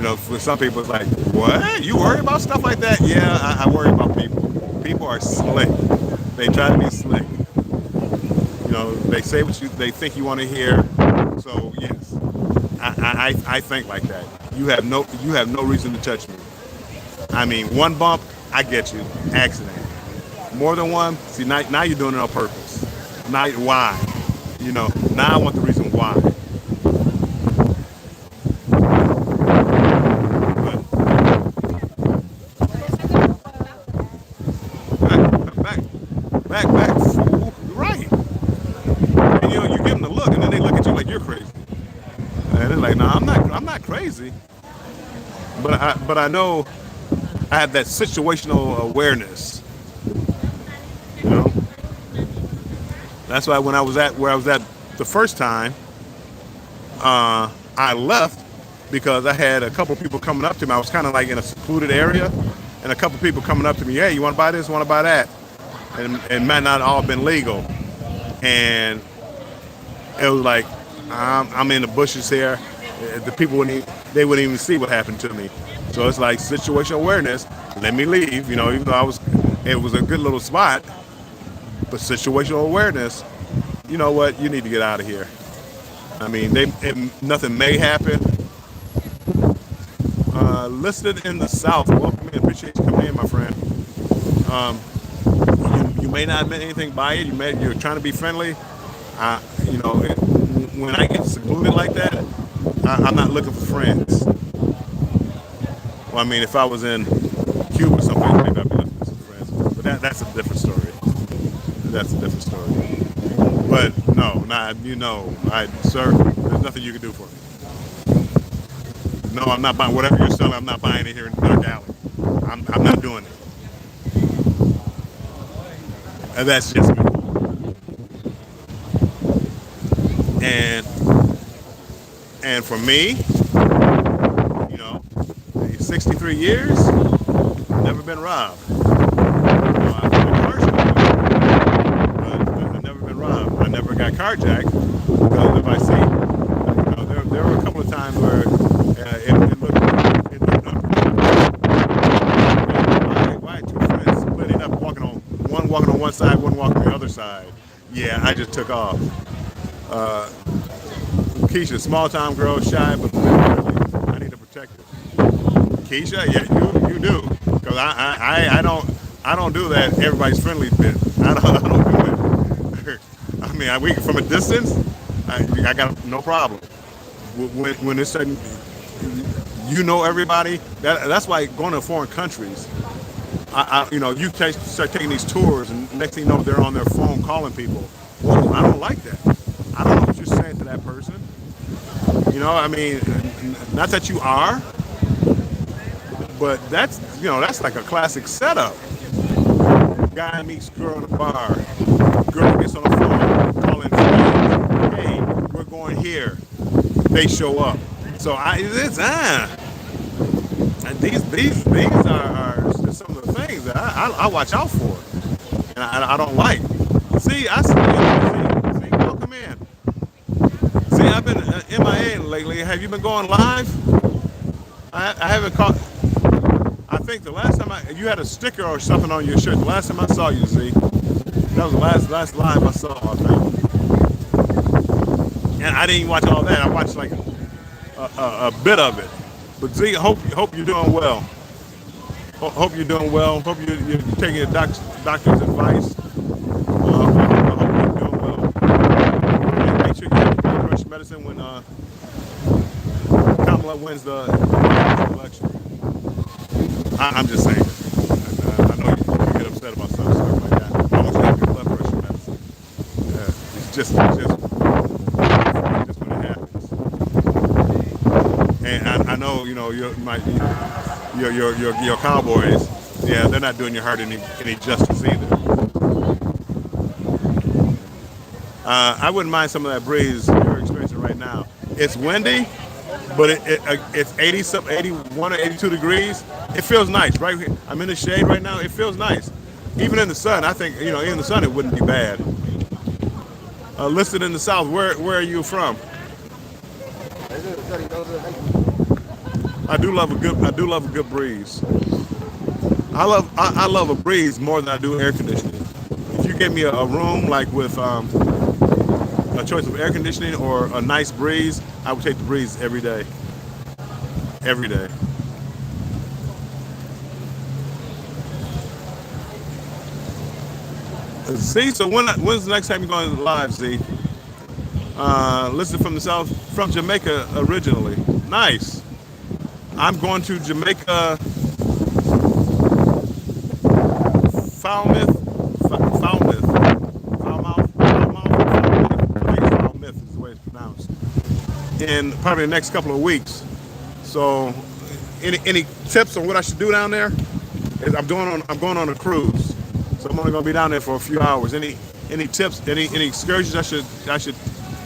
know, for some people it's like, what? You worry about stuff like that? Yeah, I worry about people. People are slick. They try to be slick. You know, they say what they think you want to hear. So yes, I think like that. You have no reason to touch me. I mean, one bump, I get you, accident. More than one, see now you're doing it on purpose. Now why? You know, now I want the reason why. Back, fool. You're right. And you know, you give them the look, and then they look at you like you're crazy. And they're like, no, I'm not crazy. But I know I have that situational awareness. You know? That's why when I was at where I was at the first time, I left because I had a couple people coming up to me. I was kind of like in a secluded area, and a couple people coming up to me, hey, you want to buy this, want to buy that? And it might not all been legal. And it was like, I'm in the bushes here. The people wouldn't even see what happened to me. So it's like situational awareness. Let me leave, you know, even though it was a good little spot, but situational awareness, you know what, you need to get out of here. I mean, nothing may happen. Listed in the South, welcome in, appreciate you coming in, my friend. You may not admit anything by it. You're trying to be friendly. You know, when I get secluded like that, I'm not looking for friends. Well, I mean, if I was in Cuba or something, maybe I'd be looking for some friends. But that's a different story. That's a different story. But no, sir, there's nothing you can do for me. No, I'm not buying whatever you're selling. I'm not buying it here in Dark Alley. I'm not doing it. And that's just me. And for me, 63 years, never been robbed. I've been larceny, but I've never been robbed. I never got carjacked because if I see, there were a couple of times where it looked why two friends splitting up, walking on one side, one walking on the other side. Yeah, I just took off. Keisha, small town girl, shy but friendly. I need to protect her. Keisha, yeah, you do, because I don't do that. Everybody's friendly bit. I don't do it. I mean, we from a distance, I got no problem. When it's certain, everybody. That's why going to foreign countries. You start taking these tours, and next thing you know, they're on their phone calling people. Whoa, I don't like that. I don't know what you're saying to that person. I mean, not that you are, but that's like a classic setup. Guy meets girl in a bar. Girl gets on the phone, calling friends. Hey, we're going here. They show up. So these are some of the things that I watch out for, and I don't like. See, welcome in. See, I've been MIA lately. Have you been going live? I haven't caught. I think the last time you had a sticker or something on your shirt. The last time I saw you, Z, that was the last live I saw. I think. And I didn't even watch all that. I watched like a bit of it. But Z, hope you're doing well. Hope you're doing well. Hope you're taking your doctor's advice. I hope you're doing well. And make sure you have your brush medicine when Kamala wins the election. I'm just saying. I know you get upset about stuff like that. I want you to have your blood pressure medicine. It's just when it happens. And I know your Cowboys. Yeah, they're not doing your heart any justice either. I wouldn't mind some of that breeze you're experiencing right now. It's windy, but it's 81 or 82 degrees. It feels nice right here. I'm in the shade right now. It feels nice. Even in the sun, I think even in the sun it wouldn't be bad. Listed in the south. Where are you from? I do love a good breeze. I love a breeze more than I do air conditioning. If you gave me a room like with a choice of air conditioning or a nice breeze, I would take the breeze every day. Every day. See, so when's the next time you're going live, Z? Listen from the south, from Jamaica originally. Nice. I'm going to Jamaica. Falmouth. I think Falmouth is the way it's pronounced. In probably the next couple of weeks. So, any tips on what I should do down there? I'm going on a cruise, so I'm only going to be down there for a few hours. Any tips? Any excursions I should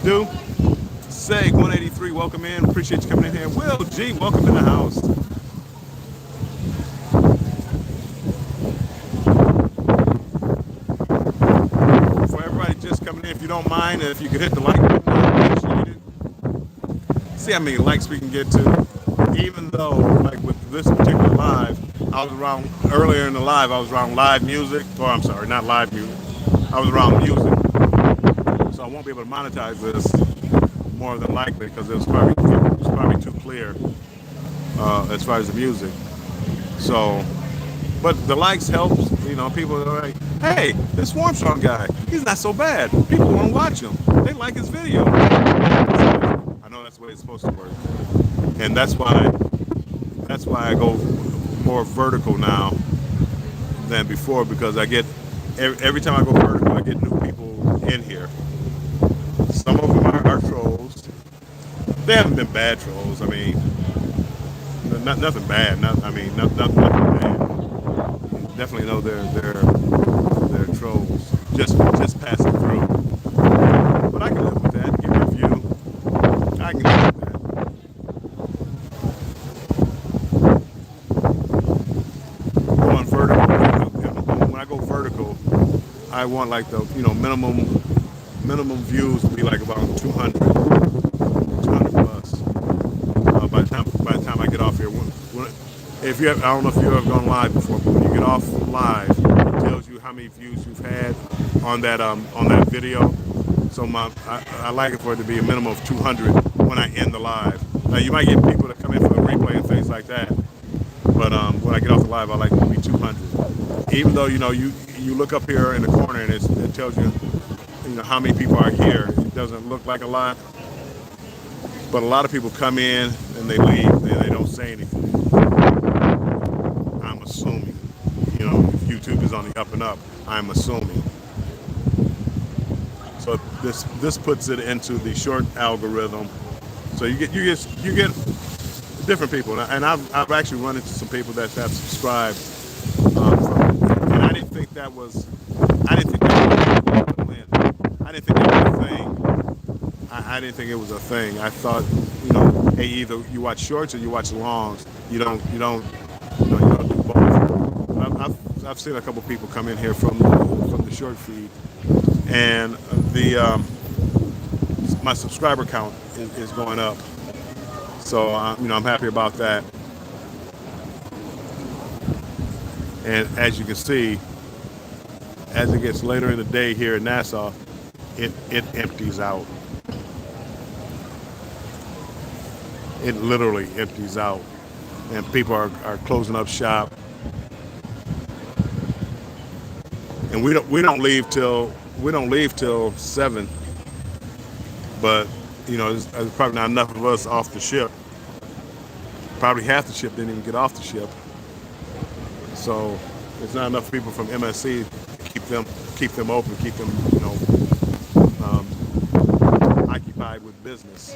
do? Seg 183, welcome in. Appreciate you coming in here. Will G, welcome to the house. For everybody just coming in, if you don't mind, if you could hit the like button, I appreciate it. See how many likes we can get to. Even though, like with this particular live, I was around earlier in the live. I was around live music. Or I'm sorry, not live music. I was around music, so I won't be able to monetize this. More than likely, because it was probably too clear as far as the music. So, but the likes helps. People are like, "Hey, this Swarmstrong guy, he's not so bad. People want to watch him. They like his video." So, I know that's the way it's supposed to work, and that's why I go more vertical now than before, because I get every time I go vertical, I get new people in here. Some of them are trolls. They haven't been bad trolls. I mean, nothing bad. Nothing bad. Definitely know they're trolls. Just passing through. But I can live with that. Give me a few. I can live with I want like the minimum views to be like about 200 plus. By the time I get off here, if you have, I don't know if you've ever gone live before, but when you get off live, it tells you how many views you've had on that video. So I like it for it to be a minimum of 200 when I end the live. Now you might get people that come in for the replay and things like that, but when I get off the live, I like it to be 200. Even though you look up here in the corner and it tells you how many people are here. It doesn't look like a lot, but a lot of people come in and they leave and they don't say anything. I'm assuming, if YouTube is on the up and up, I'm assuming. So this puts it into the short algorithm. So you get different people, and I've actually run into some people that have subscribed, and I didn't think that was a thing. I didn't think it was a thing. I thought, hey, either you watch shorts or you watch longs. You don't do both. I've seen a couple people come in here from the short feed, and my subscriber count is going up. So I'm happy about that. And as you can see, as it gets later in the day here in Nassau, it empties out. It literally empties out, and people are closing up shop. And we don't leave till 7. But there's probably not enough of us off the ship. Probably half the ship didn't even get off the ship. So there's not enough people from MSC to keep them open, keep them occupied with business.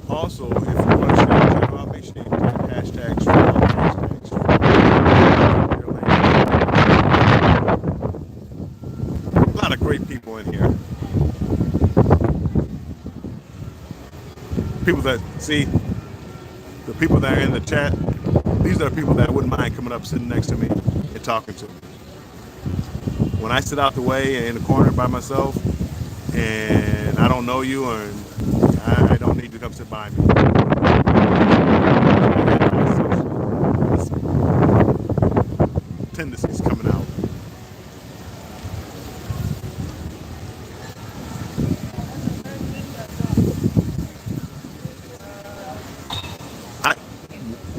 Also, if you want to share the channel, make sure you tag hashtags. A lot of great people in here. People that the people that are in the chat, these are the people that wouldn't mind coming up, sitting next to me, and talking to me. When I sit out the way in the corner by myself, and I don't know you, or I don't need to come sit by me. Tendencies coming out.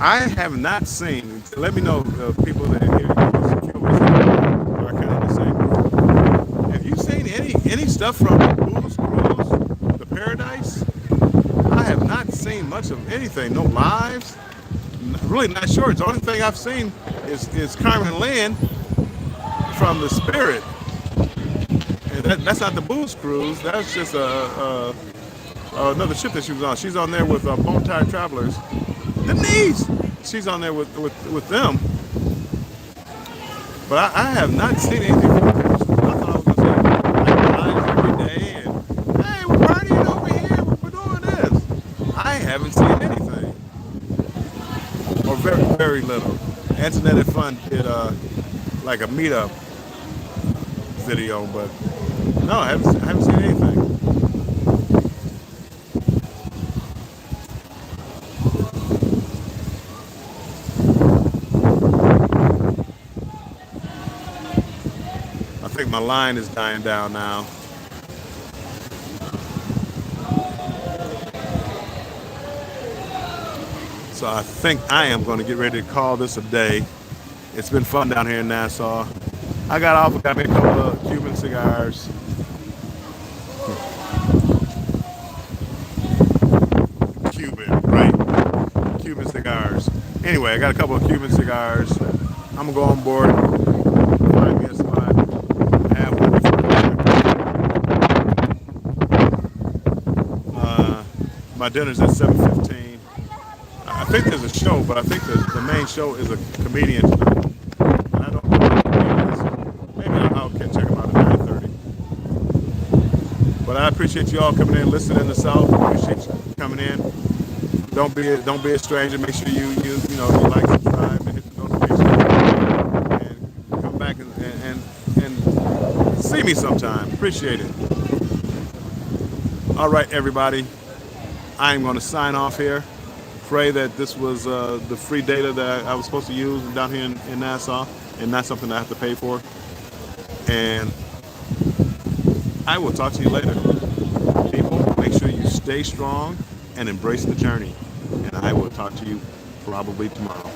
I have not seen. Let me know people that are here. Are kind of the same. Have you seen any stuff from the Booze Cruise, the Paradise? I have not seen much of anything. No lives. Really not sure. The only thing I've seen is Carmen Lynn from the Spirit, and that's not the Booze Cruise. That's just another ship that she was on. She's on there with Bone Tired Travelers. Denise, she's on there with them. But I have not seen anything from the Booze Cruise. I thought I was gonna say lives every day and hey, we're partying over here. We're doing this. I haven't seen anything, or very very little. Antoinette and Fun did like a meetup video, but no, I haven't seen anything. I think my line is dying down now. So I think I am going to get ready to call this a day. It's been fun down here in Nassau. I got off, got me a couple of Cuban cigars. Cuban, right? Cuban cigars. Anyway, I got a couple of Cuban cigars. I'm going to go on board, find me a spot, have one. My dinner's at 7:15. I think there's a show, but I think the main show is a comedian tonight. And I don't know who he is. Maybe I'll check him out at 9:30. But I appreciate you all coming in, listening in the South. Appreciate you coming in. Don't be a stranger. Make sure you like, subscribe, and hit the notification bell, and come back and see me sometime. Appreciate it. All right, everybody. I am going to sign off here. Pray that this was the free data that I was supposed to use down here in Nassau, and not something I have to pay for. And I will talk to you later. People, make sure you stay strong and embrace the journey. And I will talk to you probably tomorrow.